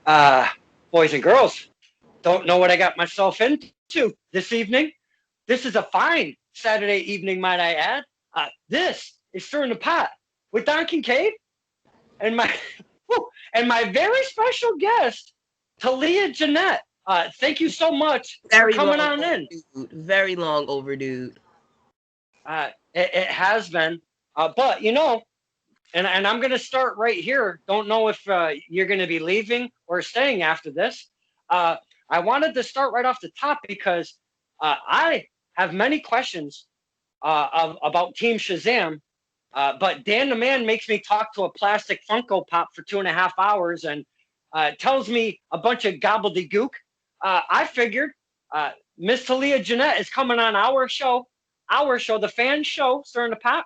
Uh, Boys and girls, don't know what I got myself into this evening. This is a fine Saturday evening, might I add. This is Stirring the Pot with Don Kincaid and my and my very special guest, Talia Janette. Thank you so much for Very coming long on in. overdue. Very long overdue. It has been, but and I'm going to start right here. Don't know if you're going to be leaving or staying after this. Uh, I wanted to start right off the top because I have many questions about Team Shazam, but Dan the Man makes me talk to a plastic Funko Pop for 2.5 hours and tells me a bunch of gobbledygook. I figured Miss Talia Janette is coming on our show, the fan show, Stirring the Pot.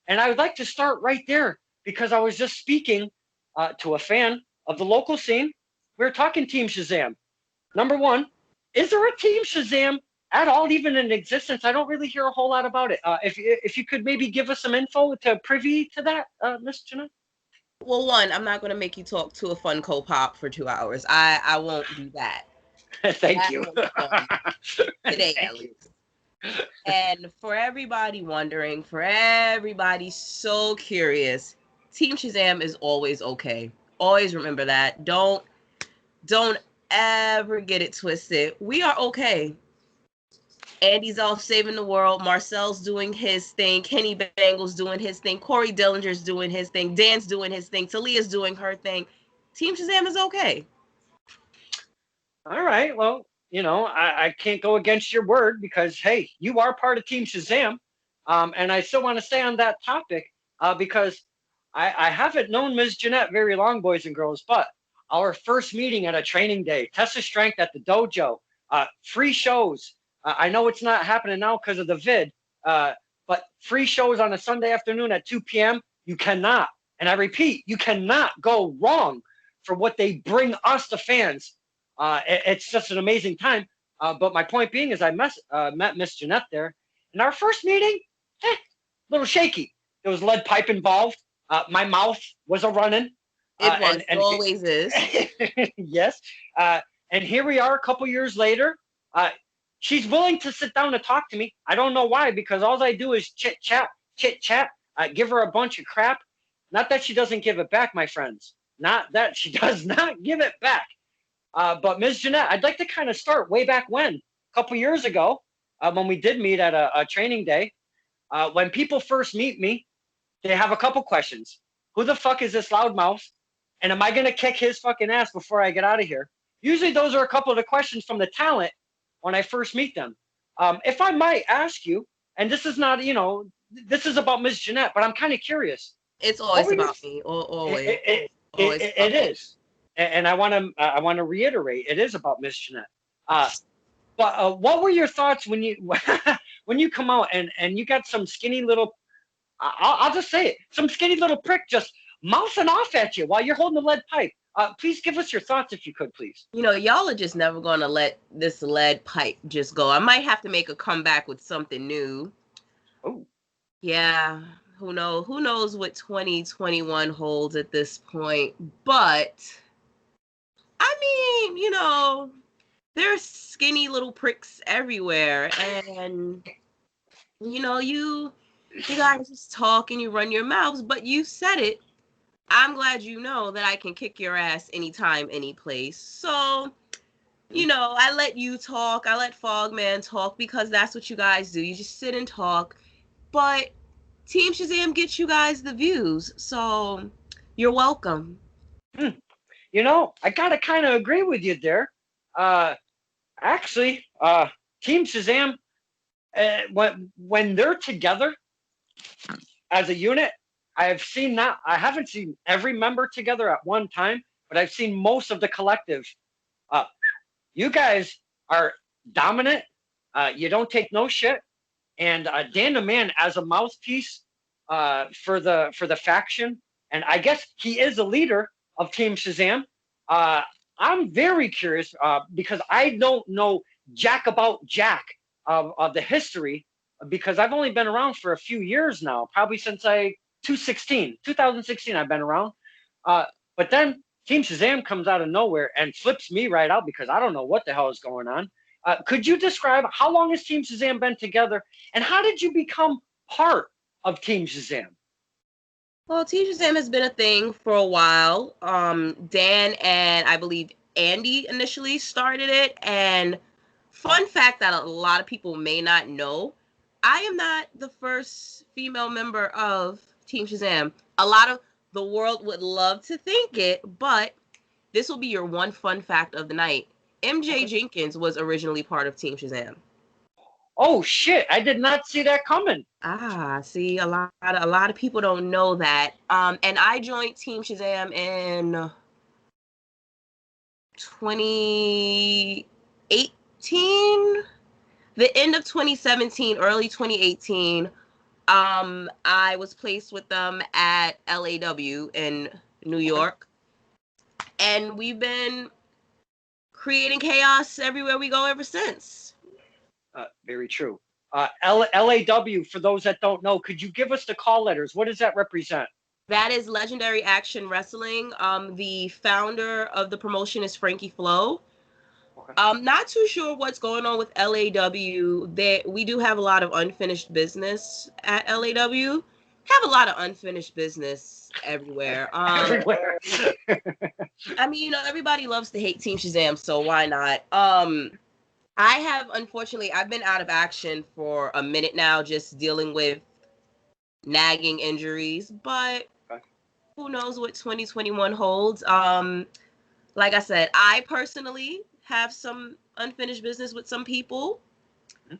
And I would like to start right there because I was just speaking to a fan of the local scene. We were talking Team Shazam. Number one, is there a Team Shazam at all even in existence? I don't really hear a whole lot about it. If you could maybe give us some info to privy to that, Miss Janette. Well, one, I'm not going to make you talk to a Funko Pop for 2 hours. I won't do that. Thank That you. won't be done today, Thank at you. least. And for everybody wondering, for everybody so curious, Team Shazam is always okay. Always remember that. Don't ever get it twisted. We are okay. Andy's off saving the world. Marcel's doing his thing. Kenny Bangle's doing his thing. Corey Dillinger's doing his thing. Dan's doing his thing. Talia's doing her thing. Team Shazam is okay. All right. Well, I can't go against your word because, hey, you are part of Team Shazam. And I still want to stay on that topic because I haven't known Ms. Jeanette very long, boys and girls, but our first meeting at a training day, test of strength at the dojo, free shows. I know it's not happening now because of the vid, but free shows on a Sunday afternoon at 2 p.m. You cannot, and I repeat, you cannot go wrong for what they bring us, the fans. It's just an amazing time. But my point being is I met Miss Jeanette there. In our first meeting, a little shaky. There was lead pipe involved. My mouth was a running. It always is. Yes. And here we are a couple years later. She's willing to sit down and talk to me. I don't know why, because all I do is chit chat. Give her a bunch of crap. Not that she doesn't give it back, my friends. Not that she does not give it back. But Ms. Jeanette, I'd like to kind of start way back when, a couple years ago, when we did meet at a training day. When people first meet me, they have a couple questions. Who the fuck is this loudmouth? And am I going to kick his fucking ass before I get out of here? Usually those are a couple of the questions from the talent when I first meet them. If I might ask you, and this is not, this is about Ms. Jeanette, but I'm kind of curious. It's always about me. Always. It is. And I want to reiterate, it is about Miss Jeanette. But what were your thoughts when you when you come out and you got some skinny little, I'll just say it, some skinny little prick just mouthing off at you while you're holding the lead pipe? Please give us your thoughts if you could, please. Y'all are just never going to let this lead pipe just go. I might have to make a comeback with something new. Oh. Yeah. Who knows what 2021 holds at this point. But I mean, there's skinny little pricks everywhere, and you guys just talk and you run your mouths, but you said it. I'm glad you know that I can kick your ass anytime, any place. So, I let you talk. I let Fogman talk because that's what you guys do. You just sit and talk. But Team Shazam gets you guys the views, so you're welcome. I gotta kind of agree with you there. Actually, Team Shazam, when they're together as a unit, I have seen that. I haven't seen every member together at one time, but I've seen most of the collective. You guys are dominant. You don't take no shit. And Dan the Man as a mouthpiece for the faction, and I guess he is a leader of Team Shazam. I'm very curious because I don't know jack about jack of the history because I've only been around for a few years now, probably since 2016 I've been around. But then Team Shazam comes out of nowhere and flips me right out because I don't know what the hell is going on. Could you describe how long has Team Shazam been together, and how did you become part of Team Shazam? Well, Talia Janette has been a thing for a while. Dan and I believe Andy initially started it. And fun fact that a lot of people may not know, I am not the first female member of Team Shazam. A lot of the world would love to think it, but this will be your one fun fact of the night. MJ Okay. Jenkins was originally part of Team Shazam. Oh shit! I did not see that coming. See, a lot of people don't know that. And I joined Team Shazam in 2018, the end of 2017, early 2018. I was placed with them at LAW in New York, and we've been creating chaos everywhere we go ever since. Very true. LAW, for those that don't know, could you give us the call letters? What does that represent? That is Legendary Action Wrestling. The founder of the promotion is Frankie Flo. Okay. Not too sure what's going on with LAW. We do have a lot of unfinished business at LAW. Have a lot of unfinished business everywhere. Everywhere. I mean, you know, everybody loves to hate Team Shazam, so why not? Unfortunately, I've been out of action for a minute now, just dealing with nagging injuries, but Okay. who knows what 2021 holds. Like I said, I personally have some unfinished business with some people. Mhm.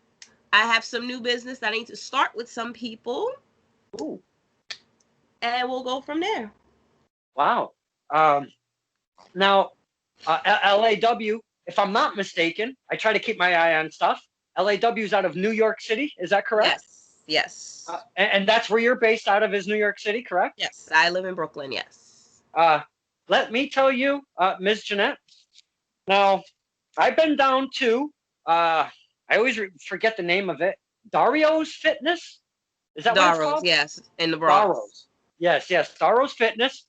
I have some new business that I need to start with some people. Ooh. And we'll go from there. Wow. Now, LAW, if I'm not mistaken, I try to keep my eye on stuff. LAW is out of New York City. Is that correct? Yes. And that's where you're based out of, is New York City, correct? Yes. I live in Brooklyn. Yes. Let me tell you, Ms. Janette. Now, I've been down to, I always forget the name of it, Dario's Fitness? Is that what it's Darrow's, called? yes, in the Bronx. Dario's. Yes, Dario's Fitness.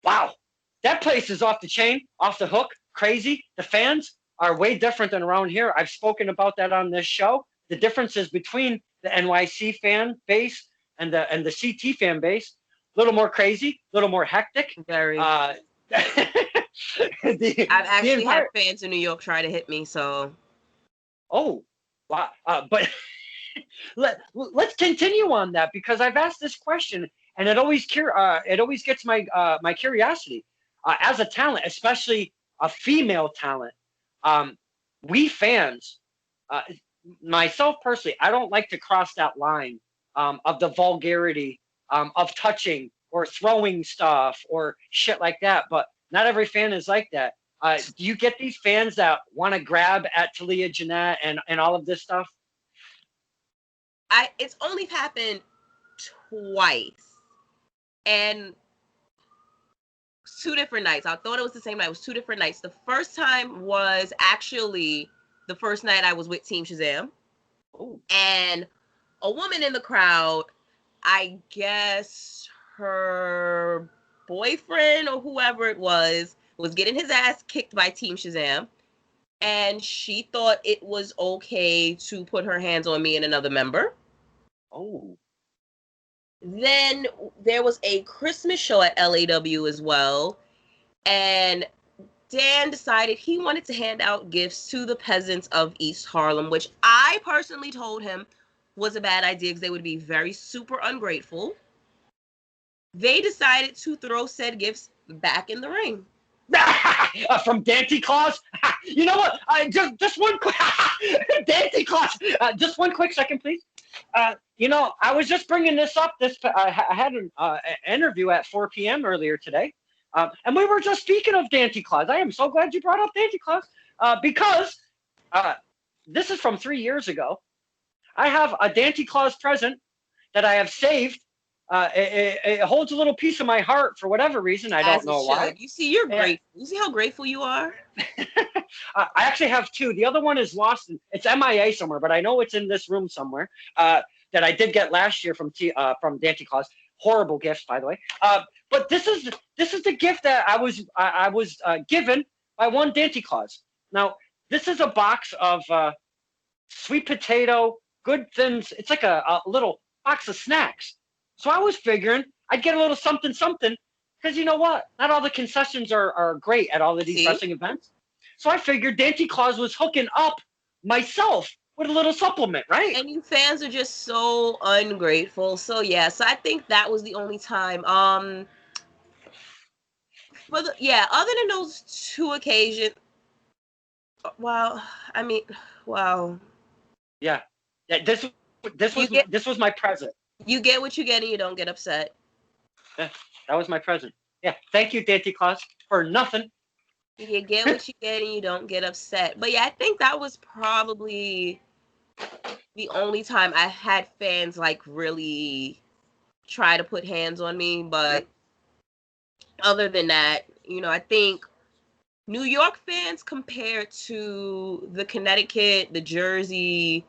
Wow, that place is off the chain, off the hook, crazy. The fans are way different than around here. I've spoken about that on this show. The differences between the NYC fan base and the CT fan base, a little more crazy, a little more hectic. Very. I've I've actually had fans in New York try to hit me, so. Oh, wow. But let's continue on that, because I've asked this question and it always gets my curiosity. As a talent, especially a female talent, we fans, myself personally, I don't like to cross that line of the vulgarity of touching or throwing stuff or shit like that. But not every fan is like that. Do you get these fans that want to grab at Talia Janette and all of this stuff? It's only happened twice, and two different nights. I thought it was the same night. It was two different nights. The first time was actually the first night I was with Team Shazam. Oh. And a woman in the crowd, I guess her boyfriend or whoever it was getting his ass kicked by Team Shazam. And she thought it was okay to put her hands on me and another member. Oh. Then there was a Christmas show at LAW as well. And Dan decided he wanted to hand out gifts to the peasants of East Harlem, which I personally told him was a bad idea because they would be very super ungrateful. They decided to throw said gifts back in the ring. From Dante Claus? You know what? Just one quick Dante Claus. Just one quick second, please. You know, I was just bringing this up. I had an interview at 4 p.m. earlier today, and we were just speaking of Dante Claus. I am so glad you brought up Dante Claus because this is from 3 years ago. I have a Dante Claus present that I have saved. It holds a little piece of my heart for whatever reason. I don't know why. You see, you're grateful. You see how grateful you are? I actually have two. The other one is lost. It's MIA somewhere, but I know it's in this room somewhere. That I did get last year from Dante Claus. Horrible gift, by the way. But this is the gift that I was given by one Dante Claus. Now, this is a box of sweet potato, good things. It's like a little box of snacks. So I was figuring I'd get a little something, something, because you know what? Not all the concessions are great at all of these See? wrestling events. So I figured Dante Claus was hooking up myself with a little supplement, right? And you fans are just so ungrateful. So yeah, so I think that was the only time. Other than those two occasions, well, I mean, well, Yeah. Yeah. you get This was my present. you get what you get and you don't get upset. Yeah, that was my present. Yeah. Thank you, Dante Claus, for nothing. You get what you get and you don't get upset. But yeah, I think that was probably the only time I had fans like really try to put hands on me. But other than that, I think New York fans compared to the Connecticut, the Jersey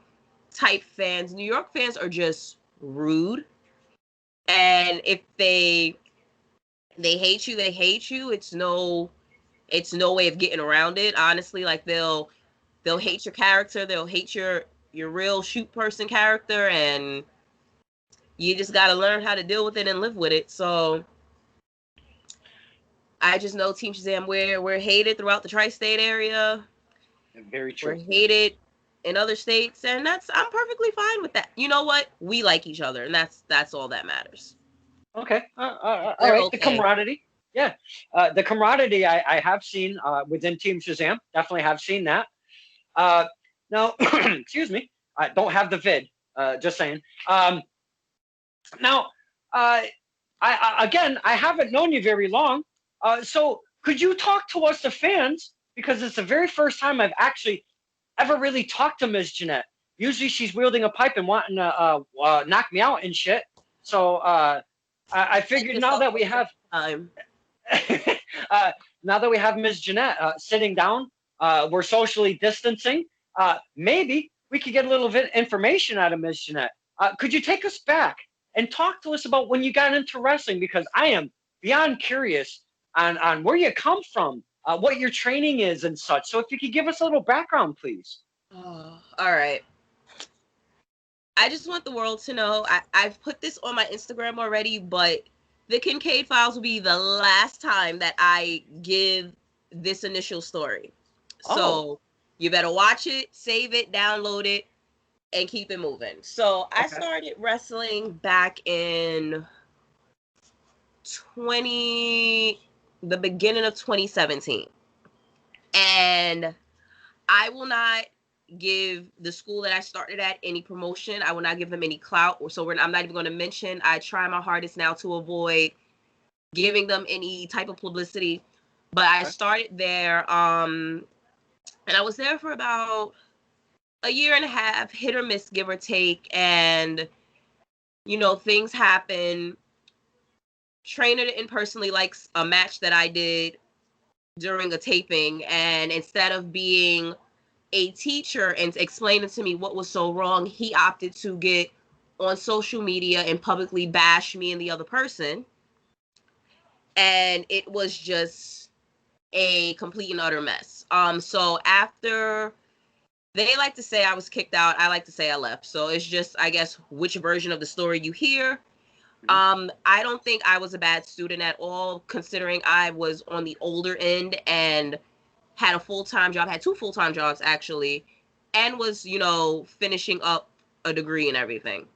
type fans, New York fans are just rude. And if they hate you, they hate you. It's no way of getting around it. Honestly, like they'll hate your character, they'll hate your real shoot person character, and you just got to learn how to deal with it and live with it. So I just know Team Shazam, we're hated throughout the tri-state area. Very We're true. hated in other states, and I'm perfectly fine with that. You know what? We like each other, and that's all that matters. Okay. All We're right. The okay. camaraderie. Yeah. The camaraderie I have seen within Team Shazam. Definitely have seen that. Now, excuse me. I don't have the vid. Just saying. Now, again, I haven't known you very long. So could you talk to us, the fans? Because it's the very first time I've actually ever really talked to Ms. Janette. Usually she's wielding a pipe and wanting to knock me out and shit. So I Like figured now yourself that we have time. now that we have Ms. Janette sitting down, we're socially distancing. Maybe we could get a little bit information out of Ms. Janette. Could you take us back and talk to us about when you got into wrestling? Because I am beyond curious on where you come from, what your training is, and such. So if you could give us a little background, please. Oh, all right. I just want the world to know. I've put this on my Instagram already, but the Kincaid Files will be the last time that I give this initial story. So you better watch it, save it, download it, and keep it moving. So I Okay. started wrestling back in the beginning of 2017. And I will not give the school that I started at any promotion. I will not give them any clout. I'm not even going to mention. I try my hardest now to avoid giving them any type of publicity. But I started there, and I was there for about a year and a half, hit or miss, give or take. And, things happen. Trainer didn't personally like a match that I did during a taping. And instead of being a teacher and explaining to me what was so wrong, he opted to get on social media and publicly bash me and the other person. And it was just a complete and utter mess. So after, they like to say I was kicked out, I like to say I left. So it's just, I guess, which version of the story you hear. I don't think I was a bad student at all, considering I was on the older end and had a full-time job, had 2 full-time jobs actually, and was, finishing up a degree and everything.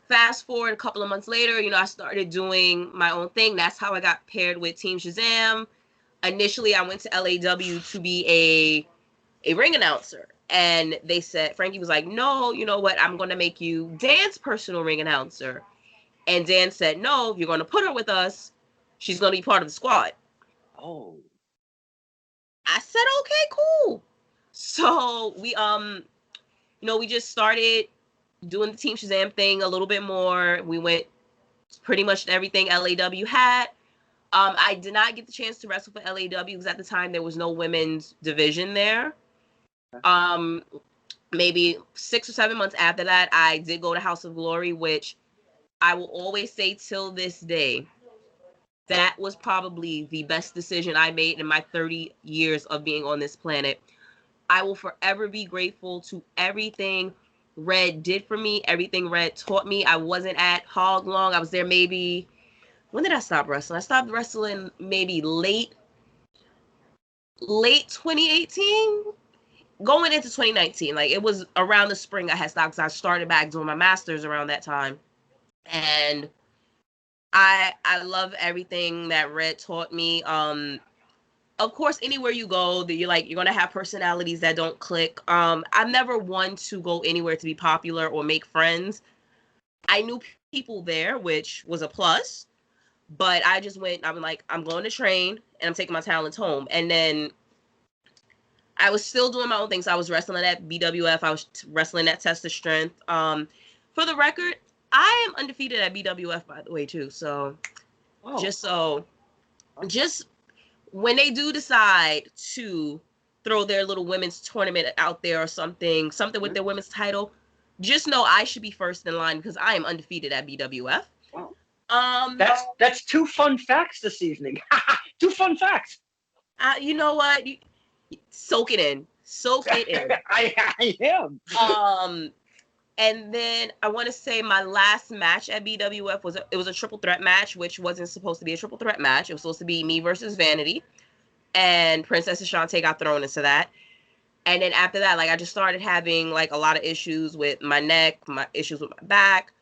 Fast forward a couple of months later, I started doing my own thing. That's how I got paired with Team Shazam. Initially, I went to LAW to be a ring announcer. And they said, Frankie was like, no, you know what? I'm going to make you Dan's personal ring announcer. And Dan said, no, you're going to put her with us. She's going to be part of the squad. Oh. I said, okay, cool. So we just started doing the Team Shazam thing a little bit more. We went pretty much everything LAW had. I did not get the chance to wrestle for LAW because at the time there was no women's division there. Maybe 6 or 7 months after that, I did go to House of Glory, which I will always say till this day, that was probably the best decision I made in my 30 years of being on this planet. I will forever be grateful to everything Red did for me, everything Red taught me. I wasn't at Hog long. I was there maybe, when did I stop wrestling? I stopped wrestling maybe late 2018, going into 2019. Like, it was around the spring I had stopped because I started back doing my master's around that time. And I love everything that Red taught me. Of course, anywhere you go, that you're gonna have personalities that don't click. I'm never one to go anywhere to be popular or make friends. I knew people there, which was a plus, but I just went. I'm like, I'm going to train and I'm taking my talents home. And then I was still doing my own things. I was wrestling at BWF. I was wrestling at Test of Strength. For the record, I am undefeated at BWF, by the way, too. So, Oh. just when they do decide to throw their little women's tournament out there or something with their women's title, just know I should be first in line because I am undefeated at BWF. Wow. That's 2 fun facts this evening. 2 fun facts. You know what? Soak it in. I am. And then I want to say my last match at BWF was a triple threat match, which wasn't supposed to be a triple threat match. It was supposed to be me versus Vanity, and Princess Ashante got thrown into that. And then after that, like, I just started having like a lot of issues with my neck, my issues with my back.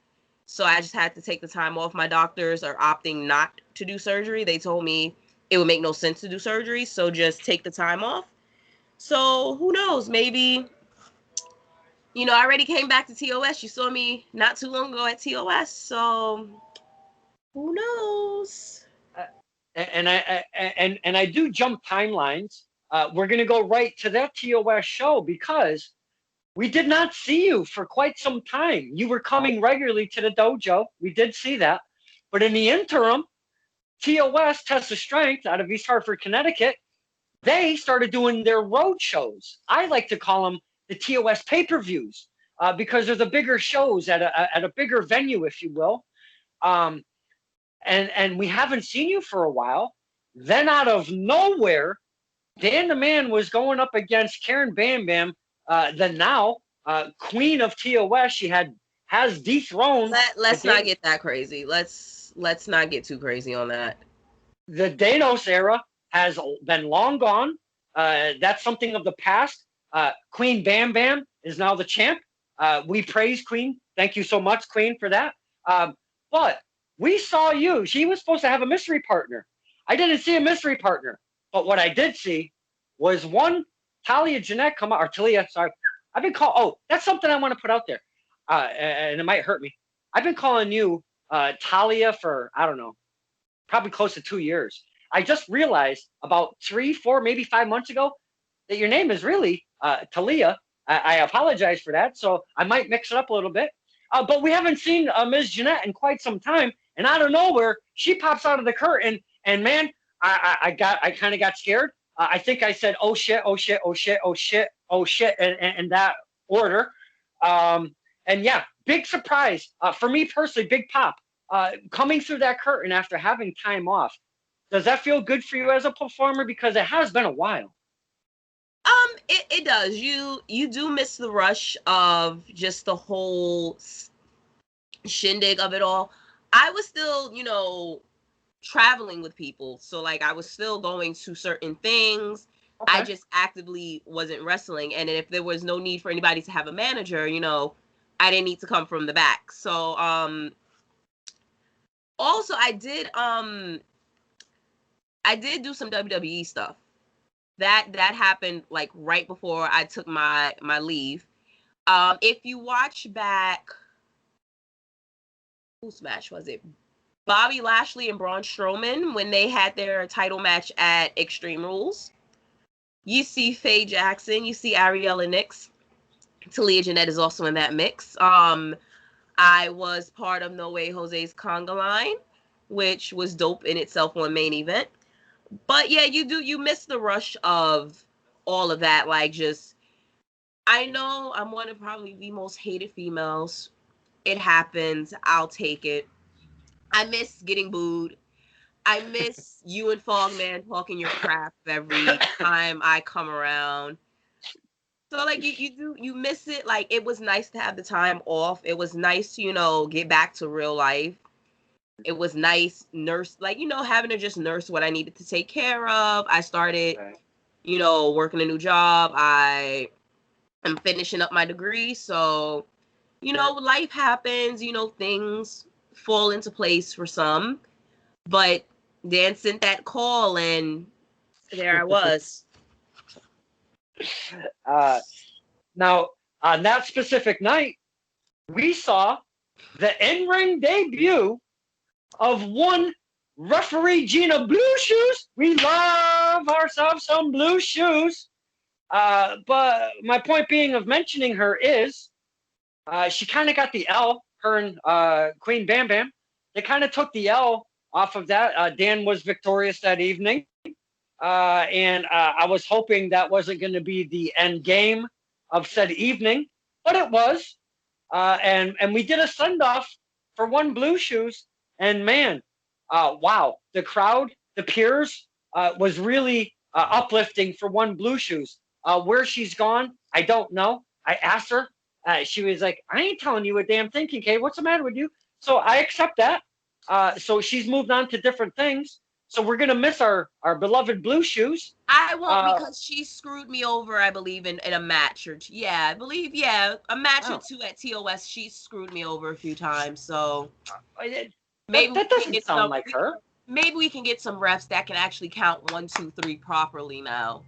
So I just had to take the time off. My doctors are opting not to do surgery. They told me it would make no sense to do surgery, so just take the time off. So who knows? Maybe, I already came back to TOS. You saw me not too long ago at TOS. So who knows? And I do jump timelines. We're going to go right to that TOS show because we did not see you for quite some time. You were coming regularly to the dojo. We did see that. But in the interim, TOS, Test of Strength, out of East Hartford, Connecticut, they started doing their road shows. I like to call them the TOS pay-per-views because they're the bigger shows at a bigger venue, if you will. And we haven't seen you for a while. Then out of nowhere, Dan the Man was going up against Karen Bam Bam, the now queen of TOS. She has dethroned. Let's not get that crazy. Let's not get too crazy on that. The Danos era has been long gone. That's something of the past. Queen Bam Bam is now the champ. We praise Queen. Thank you so much, Queen, for that. But we saw you. She was supposed to have a mystery partner. I didn't see a mystery partner. But what I did see was one Talia Janette come out, or Talia, sorry. I've been called, that's something I want to put out there. And it might hurt me. I've been calling you Talia for, I don't know, probably close to 2 years. I just realized about 3, 4, maybe 5 months ago that your name is really Talia. I apologize for that. So I might mix it up a little bit. But we haven't seen Ms. Janette in quite some time. And out of nowhere, she pops out of the curtain. And man, I kind of got scared. I think I said, oh shit, oh shit, oh shit, oh shit, oh shit, in that order. And yeah, big surprise for me personally, big pop. Coming through that curtain after having time off. Does that feel good for you as a performer? Because it has been a while. It does. You do miss the rush of just the whole shindig of it all. I was still, traveling with people. So like I was still going to certain things. Okay. I just actively wasn't wrestling. And if there was no need for anybody to have a manager, I didn't need to come from the back. So also I did do some WWE stuff. That happened like right before I took my leave. If you watch back, whose match was it? Bobby Lashley and Braun Strowman, when they had their title match at Extreme Rules. You see Faye Jackson, you see Ariella Nix. Talia Janette is also in that mix. I was part of No Way Jose's Conga line, which was dope in itself on Main Event. But yeah, you miss the rush of all of that. Like, just, I know I'm one of probably the most hated females It happens. I'll take it. I miss getting booed. I miss you and Fogman talking your crap every time I come around. So like you miss it. Like it was nice to have the time off. It was nice to, get back to real life. It was nice having to just nurse what I needed to take care of. I started, working a new job. I am finishing up my degree. So, life happens, things fall into place for some. But Dan sent that call and there I was. Now, on that specific night, we saw the in-ring debut of one referee Gina Blue Shoes. We love ourselves some blue shoes. But my point being of mentioning her is she kind of got the L, her and Queen Bam Bam. They kind of took the L off of that. Dan was victorious that evening. And I was hoping that wasn't going to be the end game of said evening, but it was. And we did a send-off for one Blue Shoes. And man, wow, the crowd, the peers, was really uplifting for one Blue Shoes. Where she's gone, I don't know. I asked her. She was like, I ain't telling you a damn thing, Kincaid. What's the matter with you? So I accept that. So she's moved on to different things. So we're going to miss our beloved Blue Shoes. I won't because she screwed me over, I believe, in a match. I believe, a match or two at TOS. She screwed me over a few times. So maybe that doesn't sound like her. Maybe we can get some refs that can actually count 1, 2, 3 properly now.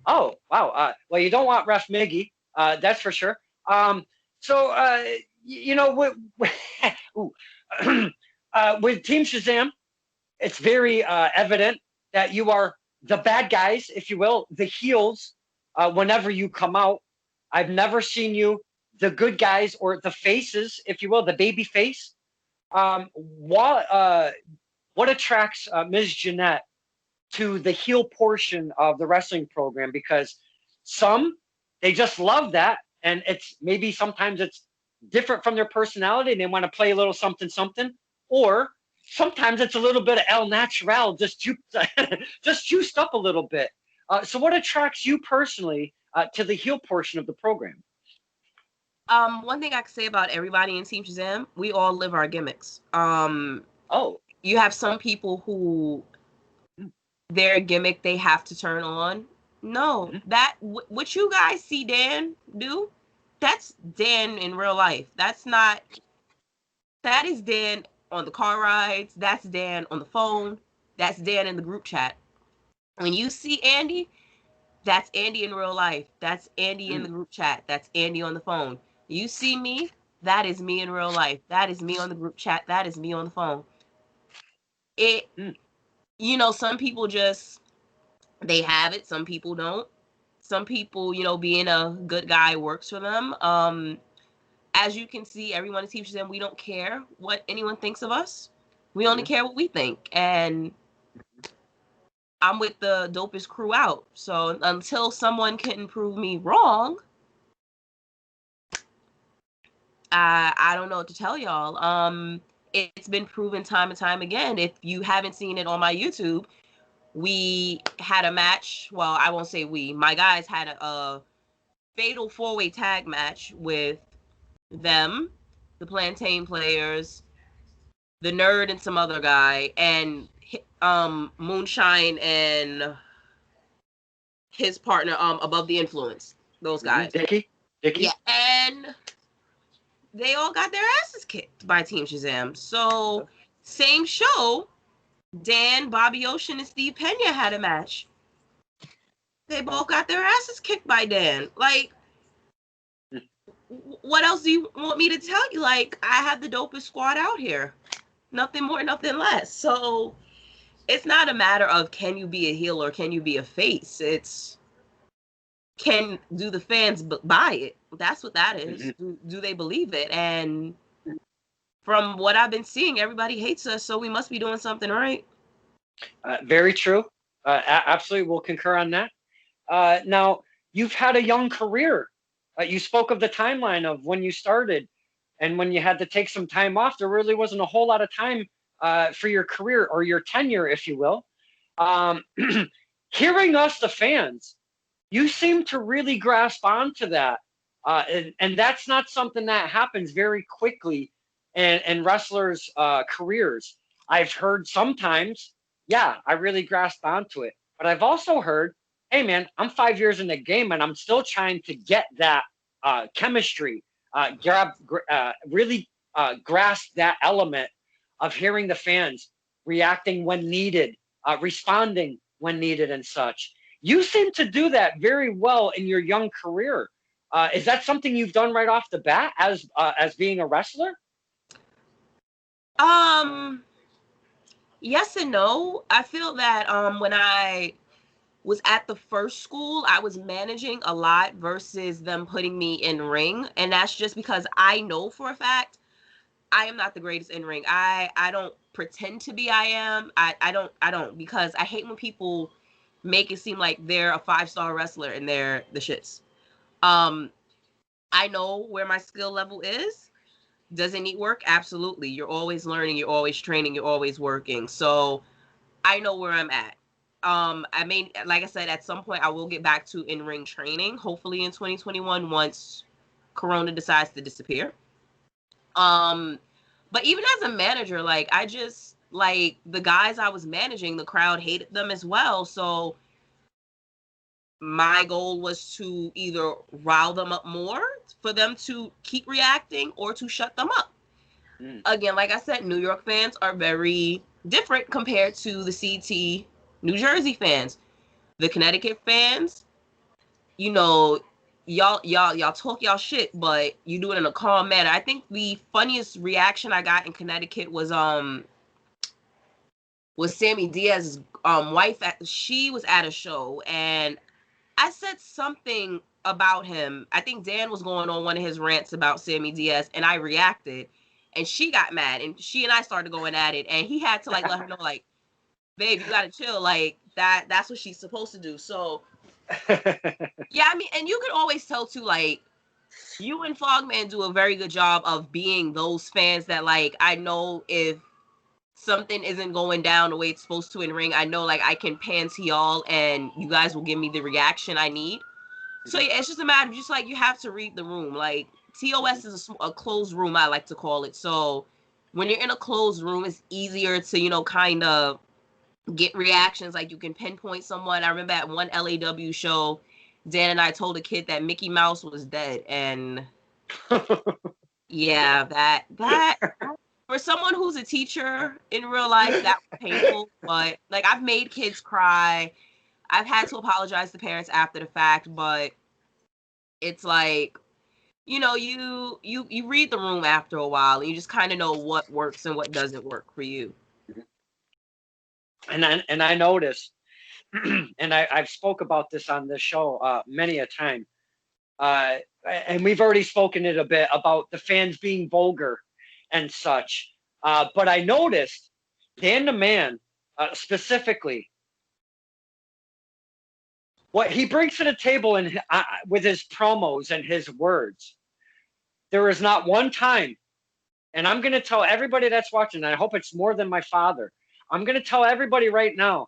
Oh, wow. Well, you don't want Ref Miggy. That's for sure. With Team Shazam, it's very evident that you are the bad guys, if you will, the heels, whenever you come out. I've never seen you the good guys or the faces, if you will, the baby face. What attracts Ms. Janette to the heel portion of the wrestling program? Because some, they just love that, and it's maybe sometimes it's different from their personality and they want to play a little something, or sometimes it's a little bit of El Natural, just juiced up a little bit. So what attracts you personally to the heel portion of the program? One thing I can say about everybody in Team Shazam, we all live our gimmicks. You have some people who their gimmick they have to turn on. No, what you guys see Dan do, that's Dan in real life. That is Dan on the car rides. That's Dan on the phone. That's Dan in the group chat. When you see Andy, that's Andy in real life. That's Andy in the group chat. That's Andy on the phone. You see me, that is me in real life. That is me on the group chat. That is me on the phone. Some people just, they have it. Some people don't. Some people, being a good guy works for them. As you can see, everyone teaches them we don't care what anyone thinks of us. We only care what we think. And I'm with the dopest crew out. So until someone can prove me wrong, I don't know what to tell y'all. It's been proven time and time again. If you haven't seen it on my YouTube, we had a match. Well, I won't say we. My guys had a fatal 4-way tag match with them, the Plantain Players, the Nerd and some other guy, and Moonshine and his partner, Above the Influence. Those guys. Dickie? Yeah, and they all got their asses kicked by Team Shazam. So, same show, Dan, Bobby Ocean, and Steve Pena had a match. They both got their asses kicked by Dan. Like, what else do you want me to tell you? Like, I have the dopest squad out here. Nothing more, nothing less. So, it's not a matter of can you be a heel or can you be a face. It's do the fans buy it? That's what that is. Do they believe it? And from what I've been seeing, everybody hates us, so we must be doing something right. Very true. Absolutely, we'll concur on that. Now, you've had a young career. You spoke of the timeline of when you started. And when you had to take some time off, there really wasn't a whole lot of time for your career or your tenure, if you will. Um, Hearing us, the fans, you seem to really grasp onto that. And that's not something that happens very quickly in wrestlers' careers. I've heard sometimes, yeah, I really grasped onto it. But I've also heard, hey, man, I'm 5 years in the game and I'm still trying to get that chemistry, really grasp that element of hearing the fans, reacting when needed, responding when needed, and such. You seem to do that very well in your young career. Is that something you've done right off the bat as being a wrestler? Um, yes and no. I feel that when I was at the first school, I was managing a lot versus them putting me in ring, and that's just because I know for a fact I am not the greatest in ring. I don't pretend to be. I don't because I hate when people make it seem like they're a 5-star wrestler and they're the shits. Um, I know where my skill level is. Does it need work? Absolutely. You're always learning, you're always training, you're always working. So I know where I'm at. I mean, like I said, at some point I will get back to in-ring training, hopefully in 2021 once Corona decides to disappear. Um, but even as a manager, like I just like the guys I was managing, the crowd hated them as well. So my goal was to either rile them up more for them to keep reacting or to shut them up. Mm. Again, like I said, New York fans are very different compared to the CT New Jersey fans. The Connecticut fans, you know, y'all talk y'all shit, but you do it in a calm manner. I think the funniest reaction I got in Connecticut was Sammy Diaz's wife. She was at a show and I said something about him. I think Dan was going on one of his rants about Sammy Diaz, and I reacted, and she got mad, and she and I started going at it, and he had to like let her know, like, babe, you gotta chill, like that's what she's supposed to do. So yeah, I mean, and you could always tell too, like, you and Fogman do a very good job of being those fans that like I know if something isn't going down the way it's supposed to in ring, I know like I can pan to y'all and you guys will give me the reaction I need. So yeah, it's just a matter of just like you have to read the room. Like TOS is a closed room, I like to call it. So when you're in a closed room, it's easier to kind of get reactions. Like you can pinpoint someone. I remember at one LAW show, Dan and I told a kid that Mickey Mouse was dead, and yeah, that for someone who's a teacher in real life, that was painful. But like I've made kids cry. I've had to apologize to parents after the fact, but it's like, you read the room after a while and you just kind of know what works and what doesn't work for you. And I noticed, and I've spoke about this on this show many a time, uh, and we've already spoken it a bit about the fans being vulgar and such. But I noticed Dan the Man specifically, what he brings to the table and with his promos and his words. There is not one time, and I'm going to tell everybody that's watching, and I hope it's more than my father. I'm going to tell everybody right now,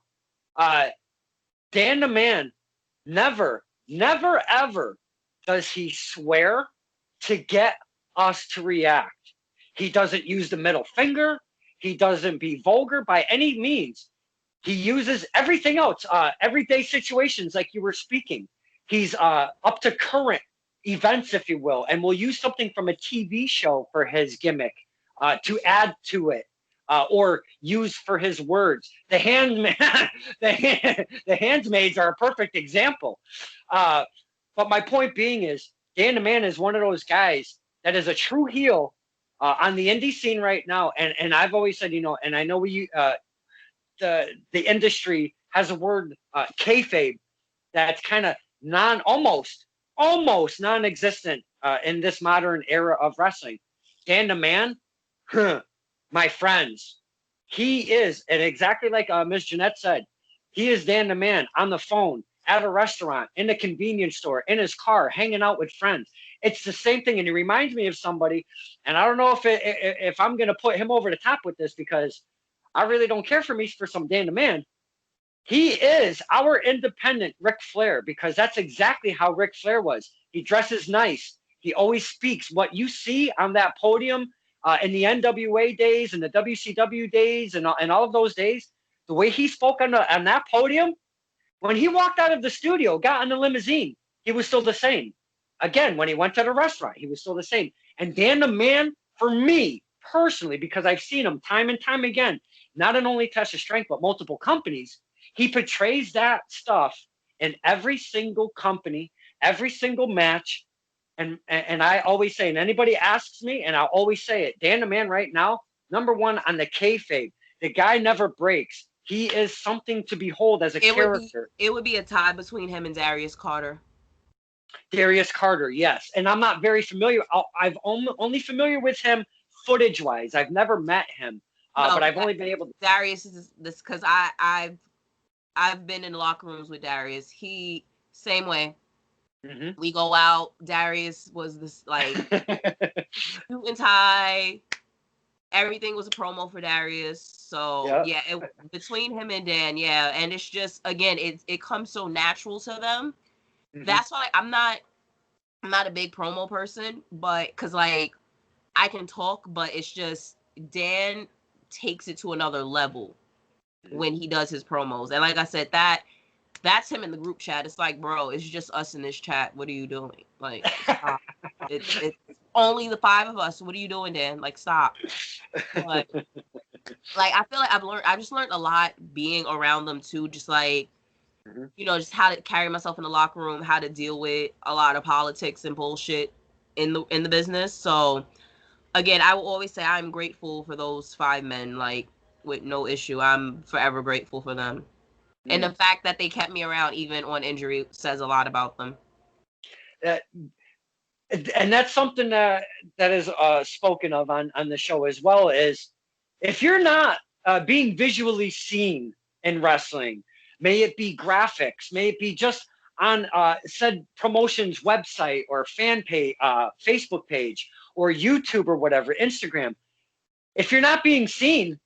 Dan the Man never, never, ever does he swear to get us to react. He doesn't use the middle finger. He doesn't be vulgar by any means. He uses everything else, everyday situations like you were speaking. He's up to current events, if you will, and will use something from a TV show for his gimmick to add to it. Or use for his words. The handmaids are a perfect example. But my point being is, Dan the Man is one of those guys that is a true heel on the indie scene right now. And I've always said, and I know the industry has a word, kayfabe, that's kind of almost non-existent in this modern era of wrestling. Dan the Man, my friends, he is, and exactly like Ms. Janette said, he is Dan the Man on the phone, at a restaurant, in a convenience store, in his car, hanging out with friends. It's the same thing, and he reminds me of somebody. And I don't know if I'm gonna put him over the top with this because I really don't care for me for some Dan the Man. He is our independent Ric Flair because that's exactly how Ric Flair was. He dresses nice. He always speaks. What you see on that podium in the NWA days and the WCW days and all of those days, the way he spoke on that podium, when he walked out of the studio, got in the limousine, he was still the same. Again, when he went to the restaurant, he was still the same. And Dan the Man, for me personally, because I've seen him time and time again, not in only Test of Strength, but multiple companies, he portrays that stuff in every single company, every single match. And I always say, and anybody asks me, and I'll always say it, Dan the Man right now, number one on the kayfabe. The guy never breaks. He is something to behold as a character. It would be a tie between him and Darius Carter. Darius Carter, yes. And I'm not very familiar. I've only familiar with him footage-wise. I've never met him, No, but I've only been able to. Darius is this because I've been in locker rooms with Darius. He same way. Mm-hmm. We go out. Darius was this like suit and tie. Everything was a promo for Darius. So Yep. yeah, between him and Dan, yeah, and it's just again, it comes so natural to them. Mm-hmm. That's why I'm not a big promo person, but because like I can talk, but it's just Dan takes it to another level when he does his promos. And like I said, that's him in the group chat. It's like, bro, it's just us in this chat. What are you doing? Like, stop. It's only the five of us. What are you doing, Dan? Like, stop. But like, I feel like I've just learned a lot being around them too. Just like, you know, just how to carry myself in the locker room, how to deal with a lot of politics and bullshit in the business. So again, I will always say I'm grateful for those five men, like with no issue. I'm forever grateful for them. And the fact that they kept me around even on injury says a lot about them. And that's something that is spoken of on the show as well, is if you're not being visually seen in wrestling, may it be graphics, may it be just on said promotion's website or fan page, Facebook page or YouTube or whatever, Instagram, if you're not being seen,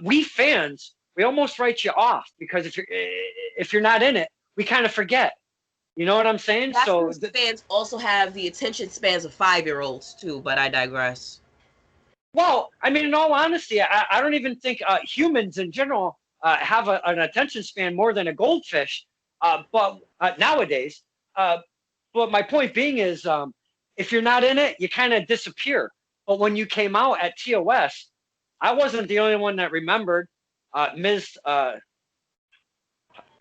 we fans, we almost write you off because if you're not in it, we kind of forget. You know what I'm saying? That's so fans also have the attention spans of 5-year-olds too, but I digress. Well, I mean, in all honesty, I don't even think humans in general have an attention span more than a goldfish. But nowadays, but my point being is, if you're not in it, you kind of disappear. But when you came out at TOS, I wasn't the only one that remembered Ms.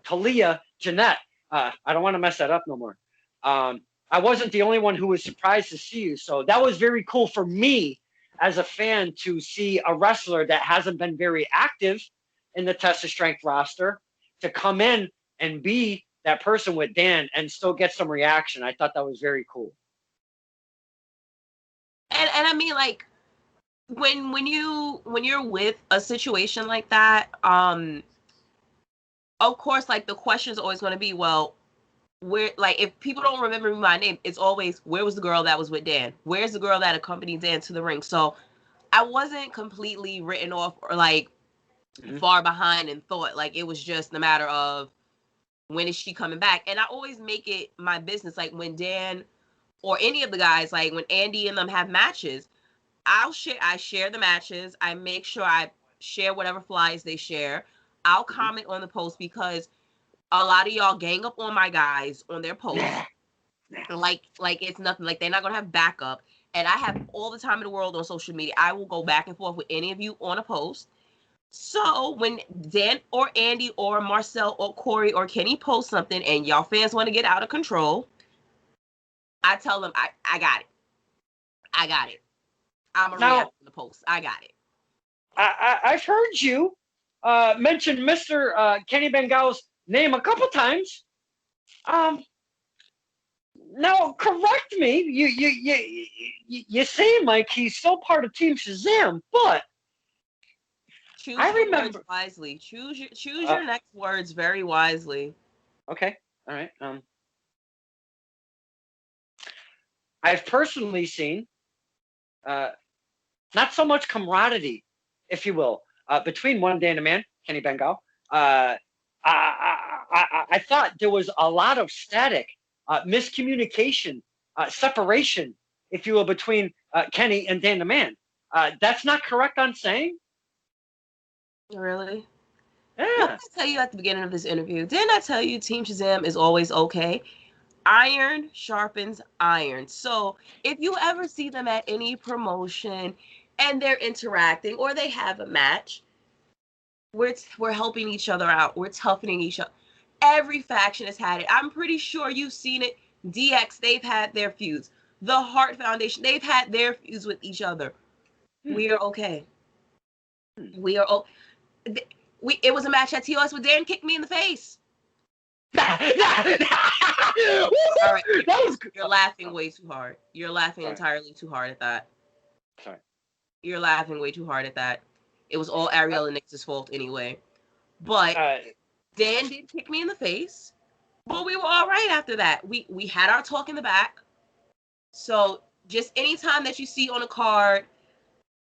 Talia Janette. I don't want to mess that up no more. I wasn't the only one who was surprised to see you. So that was very cool for me as a fan to see a wrestler that hasn't been very active in the Test of Strength roster to come in and be that person with Dan and still get some reaction. I thought that was very cool. And I mean, like, when you're with a situation like that, of course, like the question is always going to be, well, where, like, if people don't remember my name, it's always, where was the girl that was with Dan? Where's the girl that accompanied Dan to the ring? So I wasn't completely written off or like far behind in thought. Like, it was just a matter of when is she coming back? And I always make it my business, like when Dan or any of the guys, like when Andy and them have matches, I share the matches. I make sure I share whatever flyers they share. I'll comment on the post because a lot of y'all gang up on my guys on their posts. Like it's nothing. Like, they're not gonna have backup. And I have all the time in the world on social media. I will go back and forth with any of you on a post. So when Dan or Andy or Marcel or Corey or Kenny post something and y'all fans want to get out of control, I tell them I got it. I got it. I'm gonna react to the post. I got it. I've heard you mention Mr. Kenny Bengal's name a couple times. Now correct me. You seem like he's still part of Team Shazaam, but choose I your remember words wisely. Choose your next words very wisely. Okay, all right. I've personally seen uh, not so much camaraderie, if you will, between one Dan the Man, Kenny Bengal. Uh, I thought there was a lot of static, miscommunication, separation, if you will, between Kenny and Dan the Man. That's not correct on saying? Really? What did Yeah. I tell you at the beginning of this interview? Didn't I tell you Team Shazam is always okay? Iron sharpens iron. So if you ever see them at any promotion and they're interacting or they have a match, we're helping each other out. We're toughening each other. Every faction has had it. I'm pretty sure you've seen it. DX, they've had their feuds. The Heart Foundation, they've had their feuds with each other. Hmm. We are okay. Hmm. We are. It was a match at TOS where Dan kicked me in the face. All right, That was good. you're laughing way too hard. You're laughing Sorry. entirely too hard at that. Sorry. You're laughing way too hard at that. It was all Ariel and Nix's fault anyway. But Uh, Dan did kick me in the face. But we were all right after that. We had our talk in the back. So just anytime that you see on a card,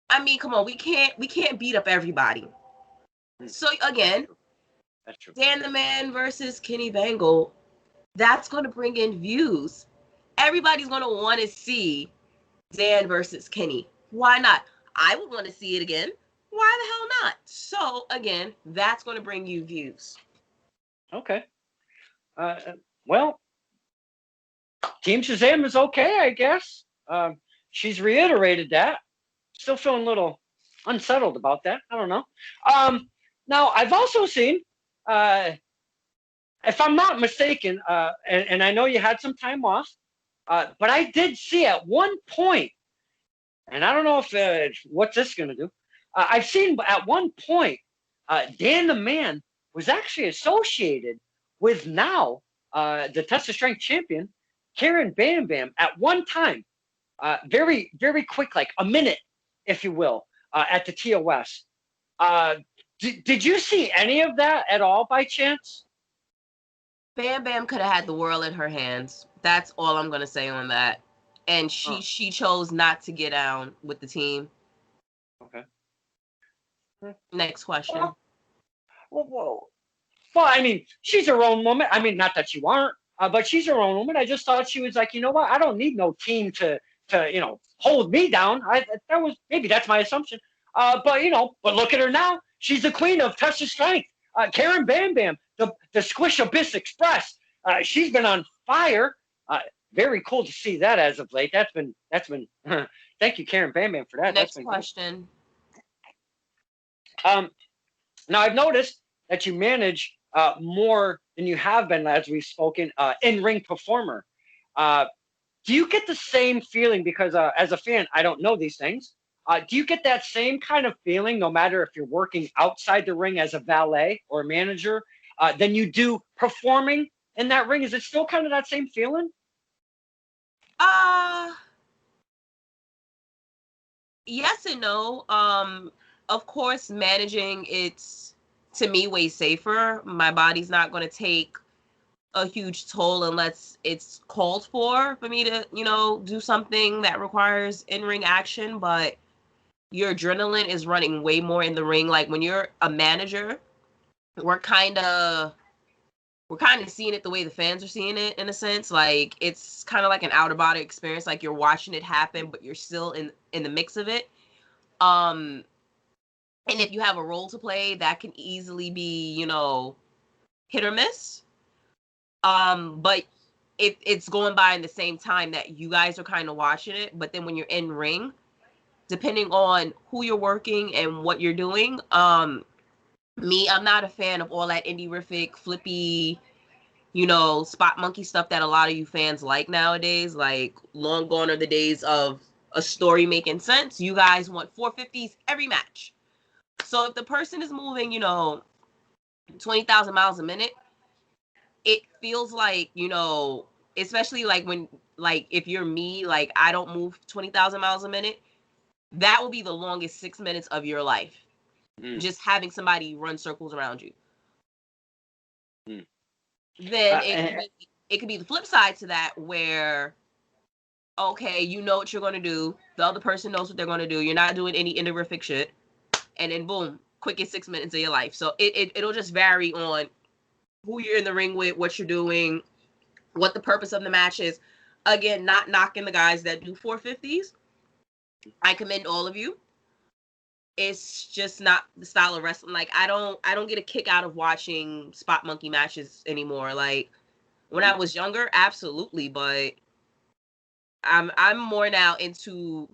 I mean, come on, we can't beat up everybody. So again, that's true. Dan the Man versus Kenny Bangle, that's going to bring in views. Everybody's going to want to see Dan versus Kenny. Why not? I would want to see it again. Why the hell not? So again, that's going to bring you views. Okay. Well, Team Shazam is okay, I guess. She's reiterated that. Still feeling a little unsettled about that. I don't know. Now, I've also seen, uh, if I'm not mistaken, and I know you had some time off, but I did see at one point, and I don't know if what's this going to do. I've seen at one point, Dan the Man was actually associated with now the Test of Strength champion, Karen Bam Bam, at one time. Very, very quick, like a minute, if you will, at the TOS. Did you see any of that at all by chance? Bam Bam could have had the world in her hands. That's all I'm going to say on that. And Oh, she chose not to get down with the team. okay. Next question. Well, I mean, she's her own woman. I mean, not that you aren't, but she's her own woman. I just thought she was like, you know what? I don't need no team to hold me down. That was maybe that's my assumption. But look at her now. She's the queen of Test of Strength. Karen Bam Bam, the Squish Abyss Express. She's been on fire. Very cool to see that as of late. That's been. Thank you, Karen Bam Bam, for that. Next That's been question. good. Now I've noticed that you manage more than you have been, as we've spoken, in-ring performer. Uh, do you get the same feeling? Because as a fan, I don't know these things. Do you get that same kind of feeling, no matter if you're working outside the ring as a valet or a manager, than you do performing in that ring? Is it still kind of that same feeling? Yes and no. Of course, managing it's to me way safer. My body's not going to take a huge toll unless it's called for me to, do something that requires in-ring action, but your adrenaline is running way more in the ring. Like when you're a manager, we're kind of seeing it the way the fans are seeing it in a sense. Like it's kind of like an out of body experience. Like you're watching it happen, but you're still in the mix of it. And if you have a role to play, that can easily be, hit or miss. But it's going by in the same time that you guys are kind of watching it. But then when you're in ring, depending on who you're working and what you're doing, I'm not a fan of all that indie-rific, flippy, spot monkey stuff that a lot of you fans like nowadays. Like, long gone are the days of a story making sense. You guys want 450s every match. So if the person is moving, 20,000 miles a minute, it feels like, especially like if you're me, like I don't move 20,000 miles a minute, that will be the longest 6 minutes of your life. Mm. Just having somebody run circles around you. Mm. Then it could be the flip side to that, where okay, you know what you're going to do. The other person knows what they're going to do. You're not doing any horrific shit. And then boom, quickest 6 minutes of your life. So it'll just vary on who you're in the ring with, what you're doing, what the purpose of the match is. Again, not knocking the guys that do 450s. I commend all of you. It's just not the style of wrestling. Like I don't get a kick out of watching spot monkey matches anymore. Like when I was younger, absolutely, but I'm more now into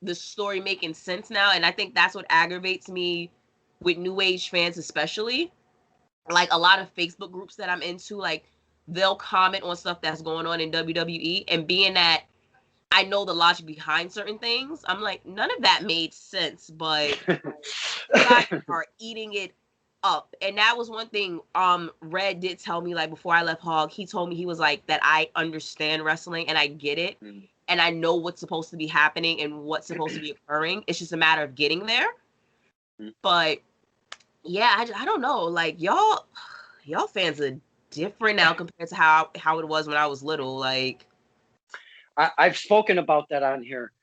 the story making sense now, and I think that's what aggravates me with new age fans, especially. Like a lot of Facebook groups that I'm into, like they'll comment on stuff that's going on in WWE, and being that I know the logic behind certain things, I'm like, none of that made sense, but you guys are eating it up. And that was one thing Red did tell me, like before I left Hog, he told me, he was like, that I understand wrestling and I get it, and I know what's supposed to be happening and what's supposed to be occurring. It's just a matter of getting there. But yeah, I don't know, like y'all fans are different now compared to how it was when I was little. Like I've spoken about that on here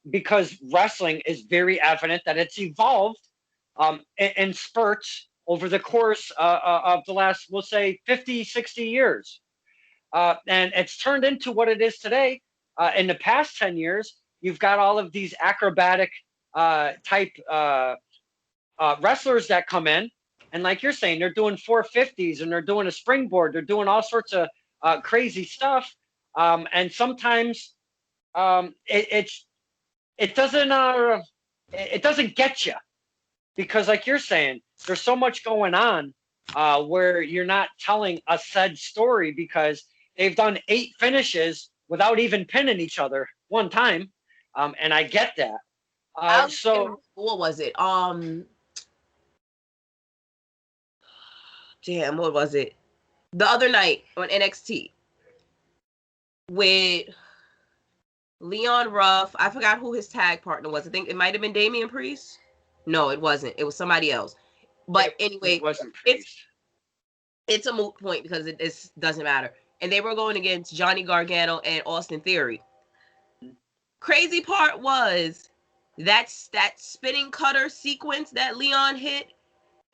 because wrestling is very evident that it's evolved in spurts over the course of the last, we'll say, 50, 60 years. And it's turned into what it is today. In the past 10 years, you've got all of these acrobatic type wrestlers that come in. And like you're saying, they're doing 450s and they're doing a springboard. They're doing all sorts of crazy stuff. And sometimes it doesn't get you because, like you're saying, there's so much going on where you're not telling a said story because they've done 8 finishes without even pinning each other one time, and I get that. So what was it? Damn, what was it? The other night on NXT with Leon Ruff. I forgot who his tag partner was. I think it might have been Damian Priest. No, it wasn't. It was somebody else. But anyway, it wasn't Priest. It's a moot point because it doesn't matter. And they were going against Johnny Gargano and Austin Theory. Crazy part was that spinning cutter sequence that Leon hit,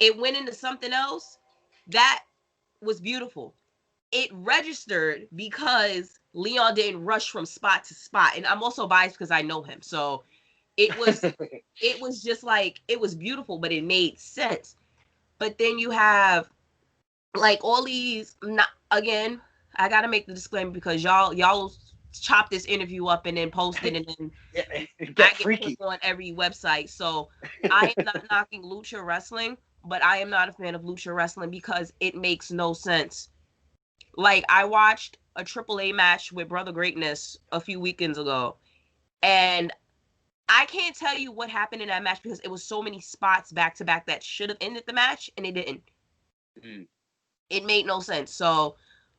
it went into something else. That was beautiful. It registered because Leon didn't rush from spot to spot. And I'm also biased because I know him. So it was just like, it was beautiful, but it made sense. But then you have like all these, not, again, I got to make the disclaimer because y'all chop this interview up and then post it, and then I get freaky on every website. So I am not knocking lucha wrestling, but I am not a fan of lucha wrestling because it makes no sense. Like I watched a AAA match with Brother Greatness a few weekends ago, and I can't tell you what happened in that match because it was so many spots back to back that should have ended the match and it didn't. It made no sense. So,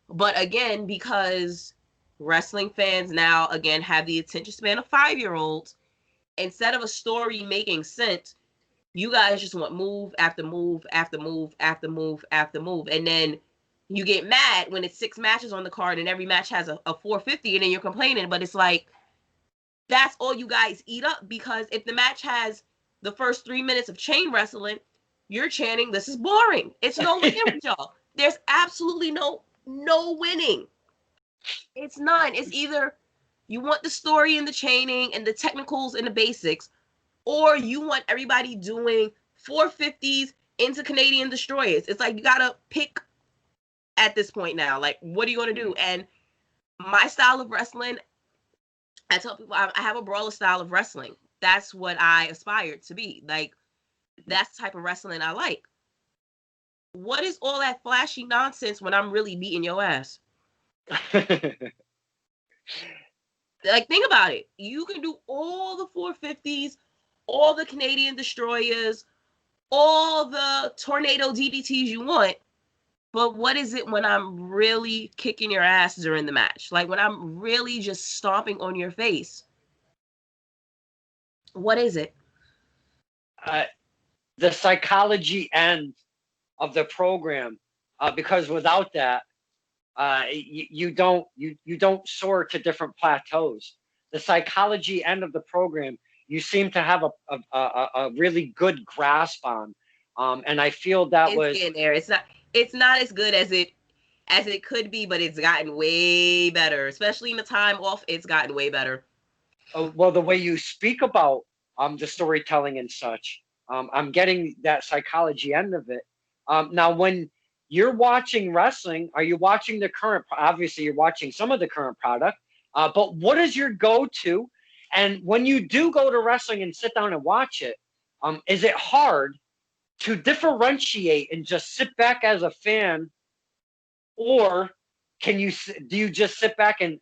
but again, because wrestling fans now again have the attention span of 5-year-olds, instead of a story making sense, you guys just want move after move after move after move after move, and then you get mad when it's 6 matches on the card and every match has a 450, and then you're complaining. But it's like, that's all you guys eat up, because if the match has the first 3 minutes of chain wrestling, you're chanting, "This is boring." It's no winning with y'all. There's absolutely no winning. It's none. It's either you want the story and the chaining and the technicals and the basics, or you want everybody doing 450s into Canadian destroyers. It's like you gotta pick at this point now. Like, what are you gonna do? And my style of wrestling, I tell people I have a brawler style of wrestling. That's what I aspire to be. Like, that's the type of wrestling I like. What is all that flashy nonsense when I'm really beating your ass? Like, think about it. You can do all the 450s, all the Canadian destroyers, all the tornado DDTs you want, but what is it when I'm really kicking your ass during the match? Like, when I'm really just stomping on your face? What is it? The psychology end of the program, because without that, You don't soar to different plateaus. The psychology end of the program, you seem to have a really good grasp on, and I feel that It's was getting there. It's not as good as it could be, but it's gotten way better. Especially in the time off, it's gotten way better. well, the way you speak about the storytelling and such. I'm getting that psychology end of it. Now, when you're watching wrestling, are you watching the current? Obviously, you're watching some of the current product. But what is your go-to? And when you do go to wrestling and sit down and watch it, is it hard to differentiate and just sit back as a fan, or do you just sit back and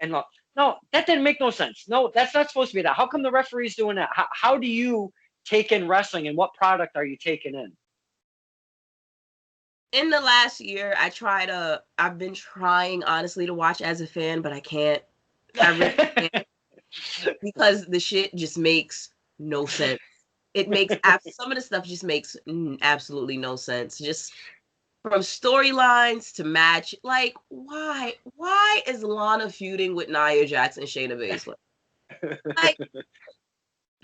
look? No, that didn't make no sense. No, that's not supposed to be that. How come the referee's doing that? How do you take in wrestling, and what product are you taking in? In the last year, I've been trying honestly to watch as a fan, but I can't. I really can't because the shit just makes no sense. It makes some of the stuff just makes absolutely no sense. Just from storylines to match, like why is Lana feuding with Nia Jax and Shayna Baszler? Like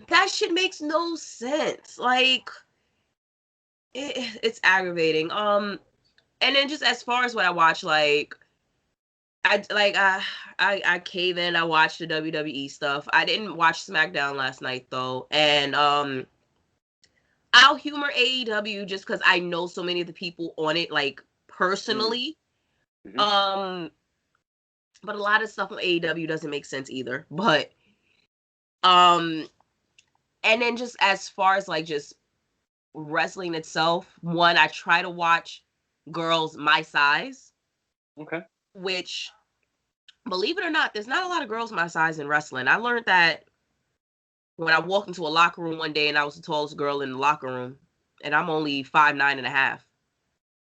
that shit makes no sense. Like it's aggravating. And then just as far as what I watch, like I cave in. I watched the WWE stuff. I didn't watch SmackDown last night though, and I'll humor AEW just because I know so many of the people on it, like personally. Mm-hmm. But a lot of stuff on AEW doesn't make sense either. But um, and then just as far as like just wrestling itself, one, I try to watch girls my size. Okay. Which, believe it or not, there's not a lot of girls my size in wrestling. I learned that when I walked into a locker room one day and I was the tallest girl in the locker room, and I'm only 5'9.5".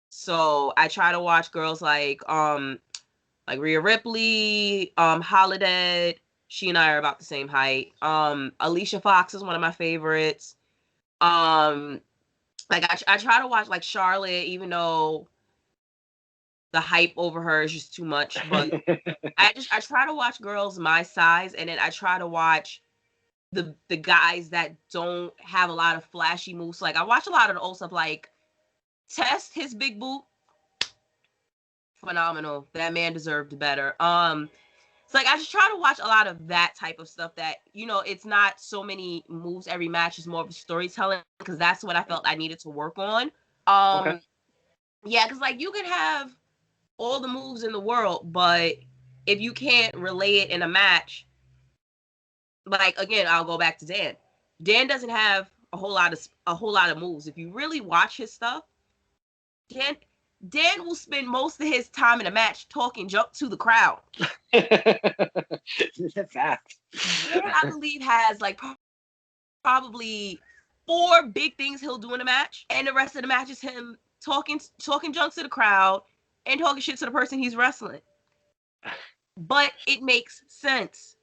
So I try to watch girls like Rhea Ripley, Holiday. She and I are about the same height. Alicia Fox is one of my favorites. Like I try to watch like Charlotte, even though the hype over her is just too much. But I try to watch girls my size, and then I try to watch the guys that don't have a lot of flashy moves. Like I watch a lot of the old stuff, like Test, his big boot, phenomenal. That man deserved better. It's like I just try to watch a lot of that type of stuff that, it's not so many moves every match, is more of a storytelling, because that's what I felt I needed to work on. Okay. Yeah, because like you can have all the moves in the world, but if you can't relay it in a match, like again, I'll go back to Dan. Dan doesn't have a whole lot of moves. If you really watch his stuff, Dan Dan will spend most of his time in a match talking junk to the crowd. Fact. Dan, I believe, has like probably 4 big things he'll do in a match, and the rest of the match is him talking junk to the crowd and talking shit to the person he's wrestling. But it makes sense.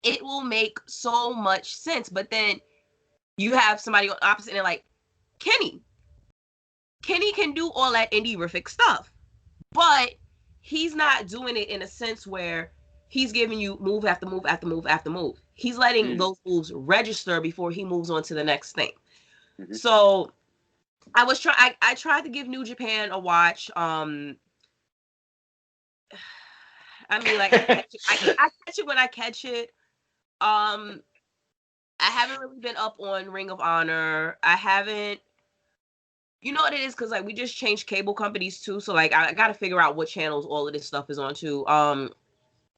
It will make so much sense. But then you have somebody on opposite and like Kenny. Kenny can do all that indie-rific stuff, but he's not doing it in a sense where he's giving you move after move after move after move. He's letting those moves register before he moves on to the next thing. Mm-hmm. So I tried to give New Japan a watch. I mean, like I catch it when I catch it. I haven't really been up on Ring of Honor. I haven't. You know what it is? Because like we just changed cable companies too, so like I got to figure out what channels all of this stuff is on too. I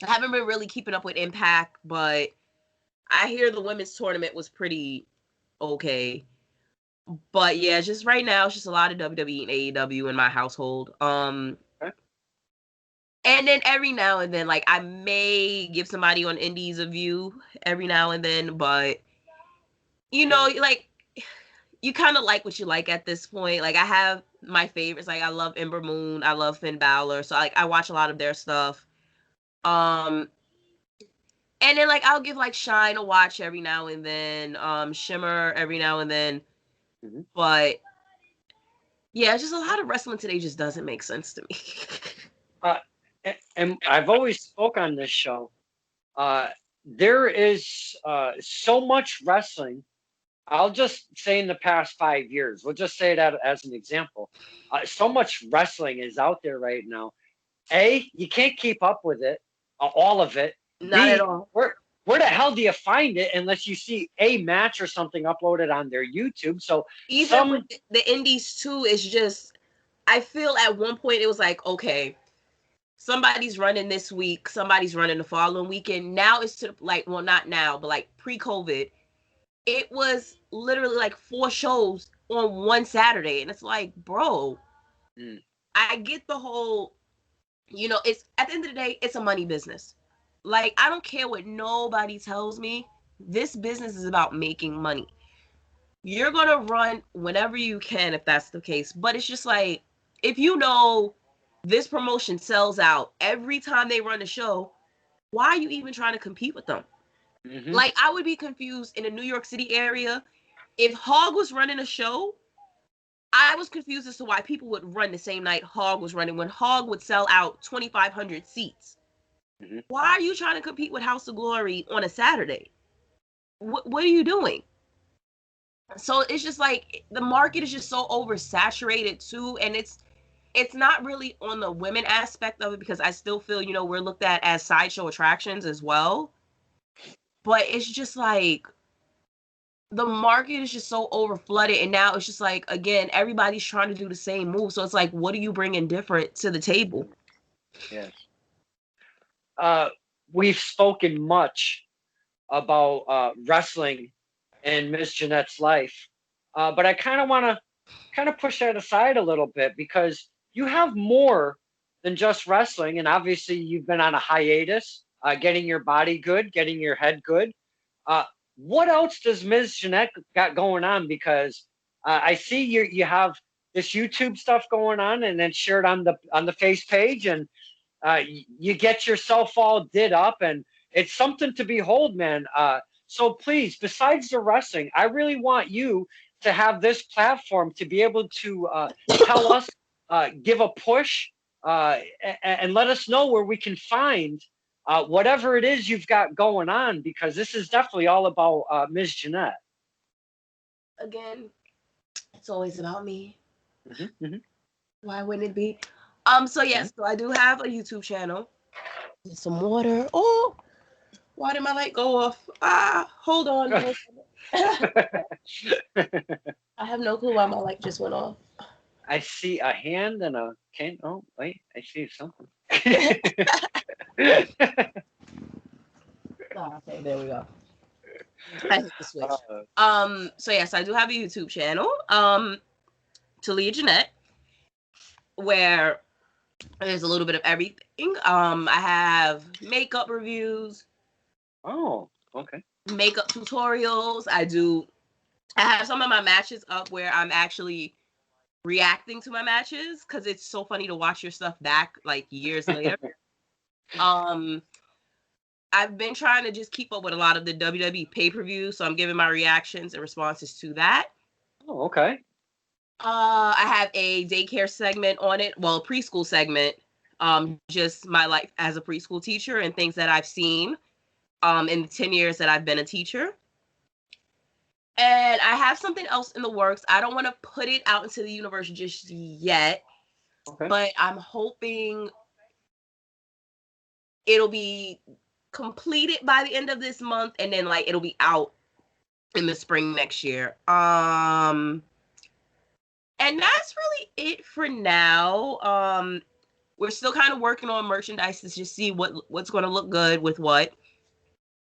haven't been really keeping up with Impact, but I hear the women's tournament was pretty okay. But yeah, just right now it's just a lot of WWE and AEW in my household. Okay. And then every now and then, like I may give somebody on Indies a view every now and then, but like you kind of like what you like at this point. Like I have my favorites. Like I love Ember Moon. I love Finn Balor. So like I watch a lot of their stuff. And then like I'll give like Shine a watch every now and then. Shimmer every now and then. Mm-hmm. But yeah, just a lot of wrestling today just doesn't make sense to me. Uh, and I've always spoke on this show. Uh, there is so much wrestling. I'll just say in the past 5 years, we'll just say that as an example. So much wrestling is out there right now. A, you can't keep up with it, all of it. Not at B, all. where the hell do you find it unless you see a match or something uploaded on their YouTube? So Even with some, the indies too, it's just I feel at one point it was like, okay, somebody's running this week, somebody's running the following weekend. Now it's to like, well, not now, but like pre-COVID, it was literally like 4 shows on one Saturday, and it's like, bro, mm, I get the whole, it's at the end of the day, it's a money business. Like, I don't care what nobody tells me. This business is about making money. You're gonna run whenever you can if that's the case. But it's just like, if this promotion sells out every time they run a show, why are you even trying to compete with them? mm-hmm, Like, I would be confused in the New York City area if Hog was running a show. I was confused as to why people would run the same night Hog was running when Hog would sell out 2,500 seats. mm-hmm. Why are you trying to compete with House of Glory on a Saturday? What are you doing? So it's just like the market is just so oversaturated too, and it's not really on the women aspect of it because I still feel we're looked at as sideshow attractions as well. But it's just like the market is just so over flooded, and now it's just like again everybody's trying to do the same move. So it's like, what are you bringing different to the table? Yes. Uh, we've spoken much about wrestling in Miss Jeanette's life, but I kind of want to push that aside a little bit because you have more than just wrestling, and obviously you've been on a hiatus, getting your body good, getting your head good. Uh, what else does Ms. Jeanette got going on? Because I see you have this YouTube stuff going on, and then shared on the face page, and you get yourself all did up, and it's something to behold, man. So please, besides the wrestling, I really want you to have this platform to be able to tell us, give a push, and let us know where we can find whatever it is you've got going on, because this is definitely all about Ms. Jeanette. Again, it's always about me. Mm-hmm, mm-hmm, Why wouldn't it be? So mm-hmm. yes, so I do have a YouTube channel. Get some water. Oh, why did my light go off? Hold on. I have no clue why my light just went off. I see a hand and a can. Oh, wait, I see something. Okay, there we go. I hit the switch. Uh, So yes, I do have a YouTube channel, Talia Janette, where there's a little bit of everything. I have makeup reviews, oh, okay. makeup tutorials. I have some of my matches up where I'm actually reacting to my matches because it's so funny to watch your stuff back like years later. I've been trying to just keep up with a lot of the WWE pay-per-view, so I'm giving my reactions and responses to that. Oh, okay. I have a daycare segment on it, well, a preschool segment, just my life as a preschool teacher and things that I've seen in the 10 years that I've been a teacher. And I have something else in the works. I don't want to put it out into the universe just yet, Okay. but I'm hoping it'll be completed by the end of this month, and then like it'll be out in the spring next year. And that's really it for now. We're still kind of working on merchandise to just see what's going to look good with what.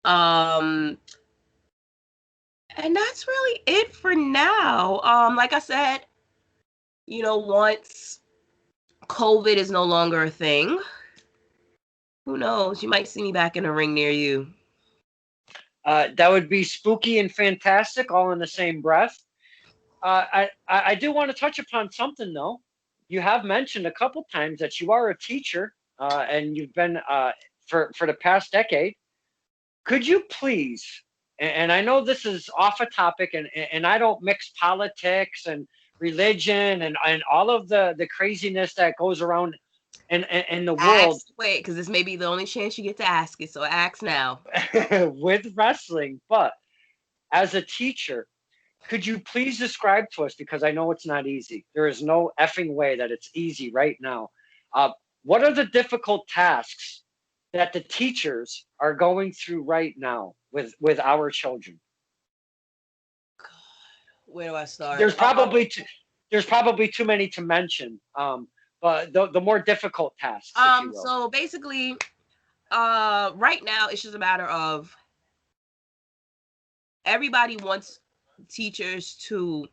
And that's really it for now. Like I said, once COVID is no longer a thing, who knows? You might see me back in a ring near you. That would be spooky and fantastic, all in the same breath. I do want to touch upon something though. You have mentioned a couple times that you are a teacher, and you've been for the past decade. Could you please, and I know this is off a topic, and I don't mix politics and religion and all of the craziness that goes around in the world Wait, because this may be the only chance you get to ask it. So ask now. with wrestling. But as a teacher, could you please describe to us, because I know it's not easy. There is no effing way that it's easy right now. Uh, what are the difficult tasks that the teachers are going through right now with our children? Where do I start? There's probably there's probably too many to mention. But the more difficult tasks, if you will. So basically, right now it's just a matter of everybody wants teachers to.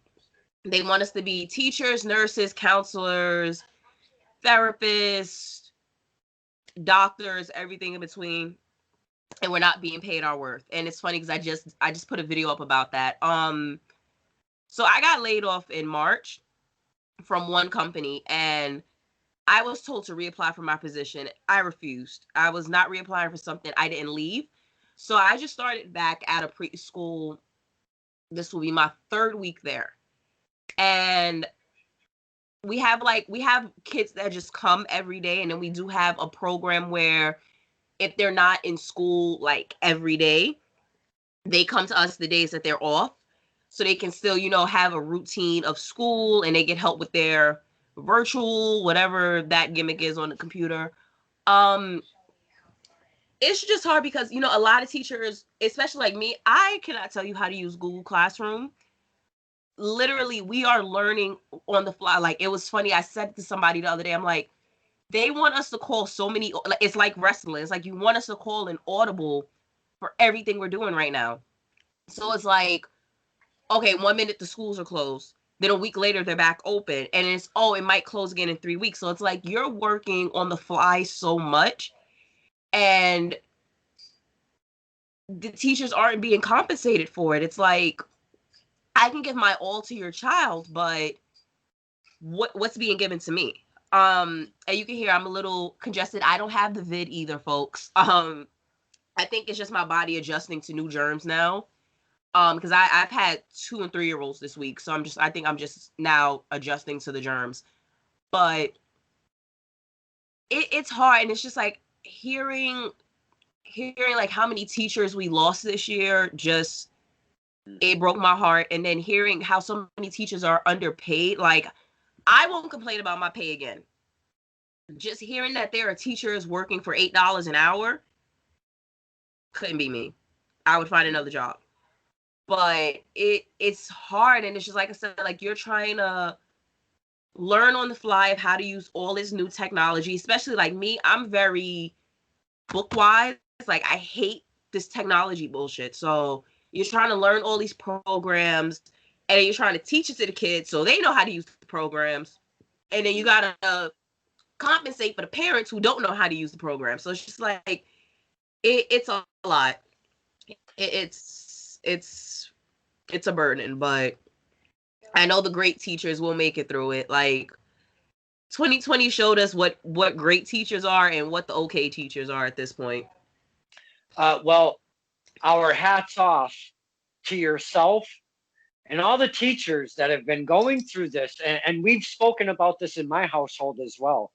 They want us to be teachers, nurses, counselors, therapists, doctors, everything in between, and we're not being paid our worth. And it's funny because I just put a video up about that. So I got laid off in March from one company, and I was told to reapply for my position. I refused. I was not reapplying for something I didn't leave. So I just started back at a preschool. This will be my 3rd week there. And we have kids that just come every day, and then we do have a program where if they're not in school like every day, they come to us the days that they're off, so they can still, have a routine of school, and they get help with their virtual, whatever that gimmick is on the computer. It's just hard because, a lot of teachers, especially like me, I cannot tell you how to use Google Classroom. Literally, we are learning on the fly. Like, it was funny. I said to somebody the other day, I'm like, they want us to call so many, it's like wrestling. It's like you want us to call an audible for everything we're doing right now. So it's like, okay, 1 minute the schools are closed. Then a week later, they're back open. And it's, it might close again in 3 weeks. So it's like you're working on the fly so much. And the teachers aren't being compensated for it. It's like, I can give my all to your child, but what's being given to me? And you can hear I'm a little congested. I don't have the vid either, folks. I think it's just my body adjusting to new germs now. Because I've had 2 and 3-year-olds this week, so I think I'm just now adjusting to the germs. But it's hard, and it's just like hearing like how many teachers we lost this year, just it broke my heart. And then hearing how so many teachers are underpaid, like I won't complain about my pay again. Just hearing that there are teachers working for $8 an hour couldn't be me. I would find another job. But it's hard, and it's just like I said, like you're trying to learn on the fly of how to use all this new technology, especially like me. I'm very book-wise. Like I hate this technology bullshit. So you're trying to learn all these programs, and then you're trying to teach it to the kids so they know how to use the programs. And then you gotta compensate for the parents who don't know how to use the program. So it's just like it's a lot. It's a burden, but I know the great teachers will make it through it. Like 2020 showed us what great teachers are and what the okay teachers are at this point. Well, our hats off to yourself and all the teachers that have been going through this. And we've spoken about this in my household as well.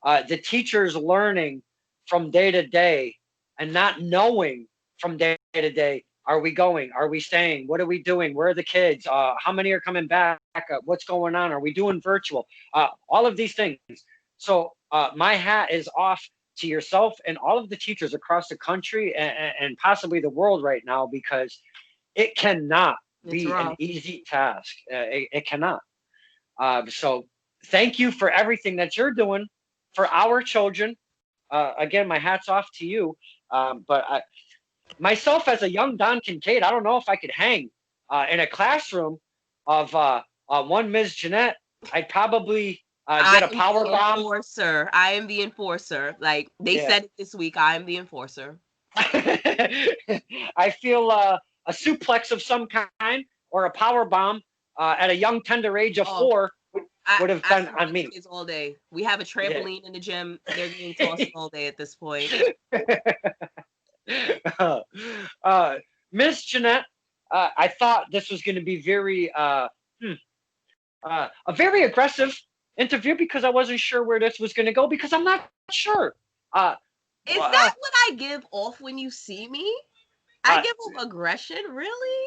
The teachers learning from day to day and not knowing from day to day, are we going? Are we staying? What are we doing? Where are the kids? How many are coming back? What's going on? Are we doing virtual? All of these things. So my hat is off to yourself and all of the teachers across the country and possibly the world right now, because it cannot be an easy task. It cannot. So thank you for everything that you're doing for our children. Again, my hat's off to you. But myself as a young Don Kincaid, I don't know if I could hang in a classroom of one Ms. Janette. I'd probably get a power bomb. Enforcer. I am the enforcer. Like they said it this week. I am the enforcer. I feel a suplex of some kind or a power bomb at a young tender age of 4 would have been on me. Kids all day. We have a trampoline in the gym. They're getting tossed all day at this point. Miss Janette, I thought this was going to be very, a very aggressive interview because I wasn't sure where this was going to go because I'm not sure. Is Well, that what I give off when you see me? I give off aggression, really?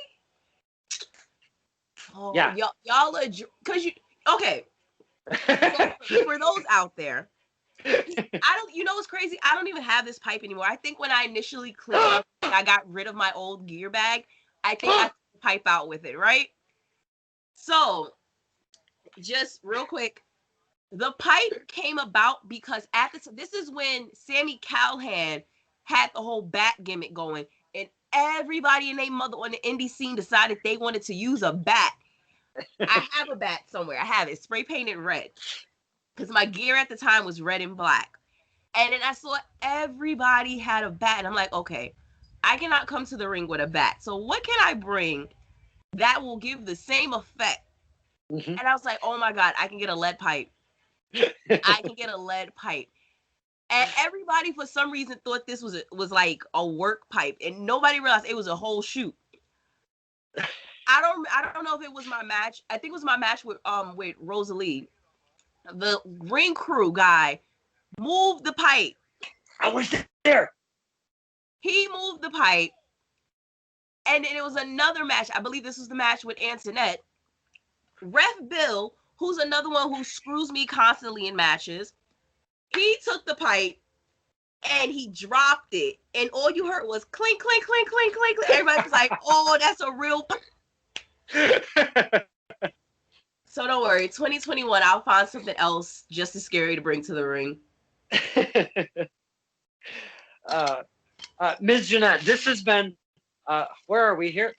Oh, yeah. y'all are, because you, okay. So for those out there, I don't, you know what's crazy? I don't even have this pipe anymore. I think when I initially cleaned up, I got rid of my old gear bag. I think I took the pipe out with it, right? So, just real quick, the pipe came about because this is when Sammy Callahan had the whole bat gimmick going, and everybody and their mother on the indie scene decided they wanted to use a bat. I have a bat somewhere. I have it spray painted red because my gear at the time was red and black. And then I saw everybody had a bat, and I'm like, okay, I cannot come to the ring with a bat. So what can I bring that will give the same effect? Mm-hmm. And I was like, oh my God, I can get a lead pipe. I can get a lead pipe. And everybody, for some reason, thought this was like a work pipe, and nobody realized it was a whole shoot. I don't know if it was my match. I think it was my match with Rosalie. The ring crew guy moved the pipe. I was there. He moved the pipe. And then it was another match. I believe this was the match with Antoinette. Ref Bill, who's another one who screws me constantly in matches, he took the pipe and he dropped it. And all you heard was clink, clink, clink, clink, clink, clink. Everybody was like, oh, that's a real So don't worry. 2021, I'll find something else just as scary to bring to the ring. Ms. Janette, this has been, where are we here?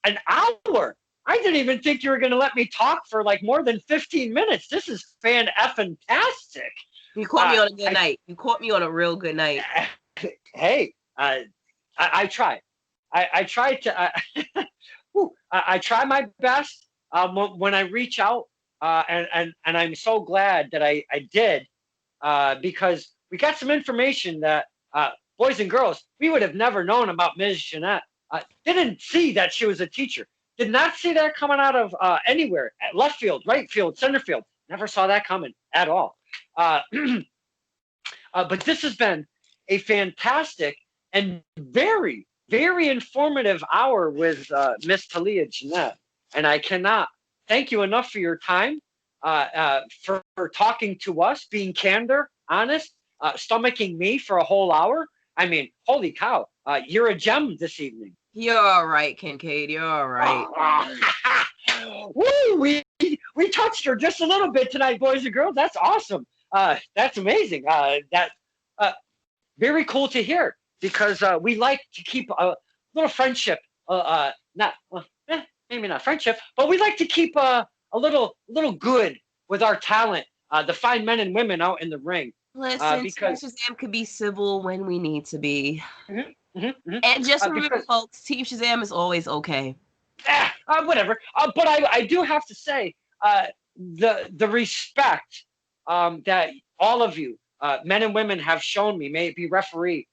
An hour. I didn't even think you were going to let me talk for like more than 15 minutes. This is fan-effing-tastic. You caught me on a good night. You caught me on a real good night. Hey, I tried. I tried to. I try my best when I reach out, and I'm so glad that I did because we got some information that boys and girls we would have never known about Ms. Janette. Didn't see that she was a teacher. Did not see that coming out of anywhere. At left field, right field, center field. Never saw that coming at all. But this has been a fantastic and very, very informative hour with Miss Talia Janette. And I cannot thank you enough for your time, for talking to us, being candor, honest, stomaching me for a whole hour. I mean, holy cow, you're a gem this evening. You're all right, Kincaid. You're all right. Woo! We touched her just a little bit tonight, boys and girls. That's awesome. That's amazing. Very cool to hear because we like to keep a little friendship. Maybe not friendship, but we like to keep a little good with our talent, the fine men and women out in the ring. Listen, because Team Shazam could be civil when we need to be. And just remember, folks, Team Shazam is always okay. Whatever. But I do have to say, the respect that all of you, men and women, have shown me, may it be referee,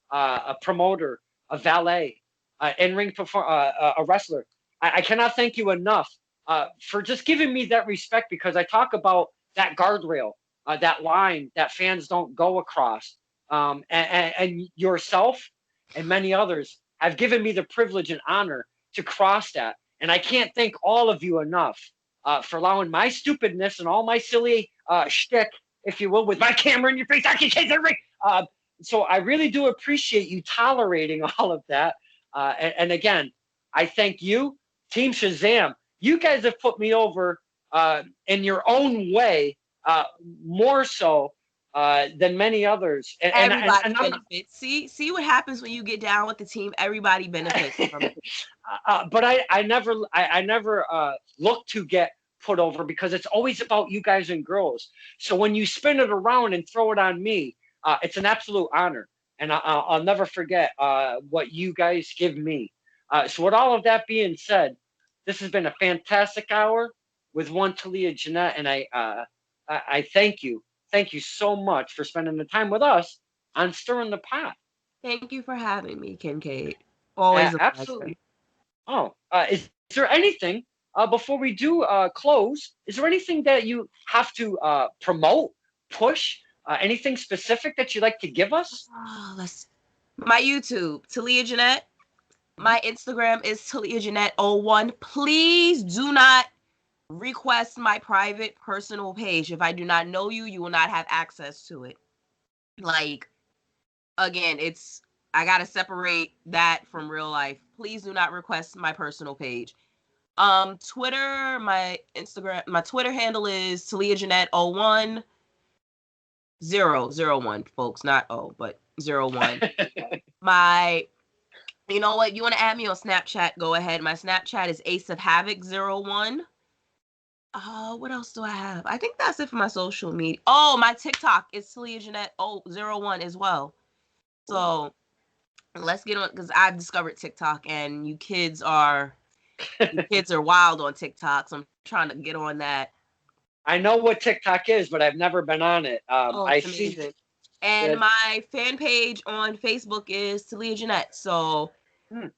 a promoter, a valet, in-ring a wrestler. I cannot thank you enough for just giving me that respect because I talk about that guardrail, that line that fans don't go across. And yourself and many others have given me the privilege and honor to cross that. And I can't thank all of you enough for allowing my stupidness and all my silly shtick, if you will, with my camera in your face. I can take the ring. So I really do appreciate you tolerating all of that. And again, I thank you, Team Shazam. You guys have put me over in your own way, more so than many others. Everybody benefits. See what happens when you get down with the team. Everybody benefits from it. But I never look to get put over because it's always about you guys and girls. So when you spin it around and throw it on me, it's an absolute honor. And I'll never forget what you guys give me. So with all of that being said, this has been a fantastic hour with one Talia Janette, and I thank you. Thank you so much for spending the time with us on Stirring the Pot. Thank you for having me, Kincaid. Always a absolutely. Oh, is there anything before we do close, is there anything that you have to promote, push, anything specific that you'd like to give us? Oh, my YouTube, Talia Janette. My Instagram is Talia Janette01. Please do not request my private personal page. If I do not know you, you will not have access to it. Like, again, I gotta separate that from real life. Please do not request my personal page. Twitter, my Twitter handle is Talia Janette01. 001, folks, not O, but 01. You know what? You want to add me on Snapchat? Go ahead. My Snapchat is Ace of Havoc 01. What else do I have? I think that's it for my social media. Oh, my TikTok is Talia Janette 01 as well. So let's get on, because I've discovered TikTok, and you kids are wild on TikTok. So I'm trying to get on that. I know what TikTok is, but I've never been on it. It's amazing. And my fan page on Facebook is Talia Janette. So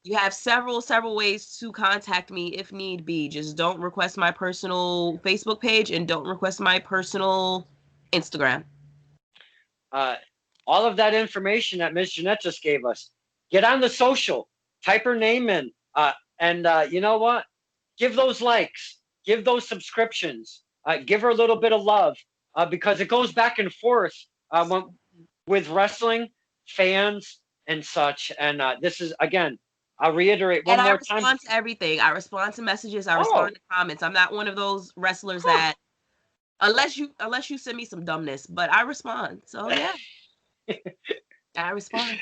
you have several ways to contact me if need be. Just don't request my personal Facebook page and don't request my personal Instagram. All of that information that Ms. Janette just gave us, get on the social, type her name in, and you know what? Give those likes, give those subscriptions, give her a little bit of love, because it goes back and forth with wrestling fans and such. And this is, again, I'll reiterate one more time. And I respond to everything. I respond to messages. I respond to comments. I'm not one of those wrestlers that, unless you send me some dumbness, but I respond. So yeah, I respond.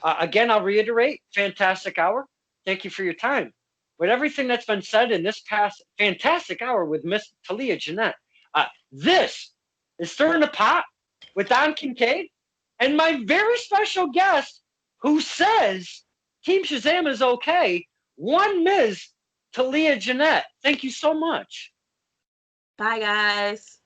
Again, I'll reiterate, fantastic hour. Thank you for your time. With everything that's been said in this past fantastic hour with Miss Talia Janette, this is Stirring the Pot with Don Kincaid and my very special guest who says Team Shazaam is okay, one Ms. Talia Janette. Thank you so much. Bye, guys.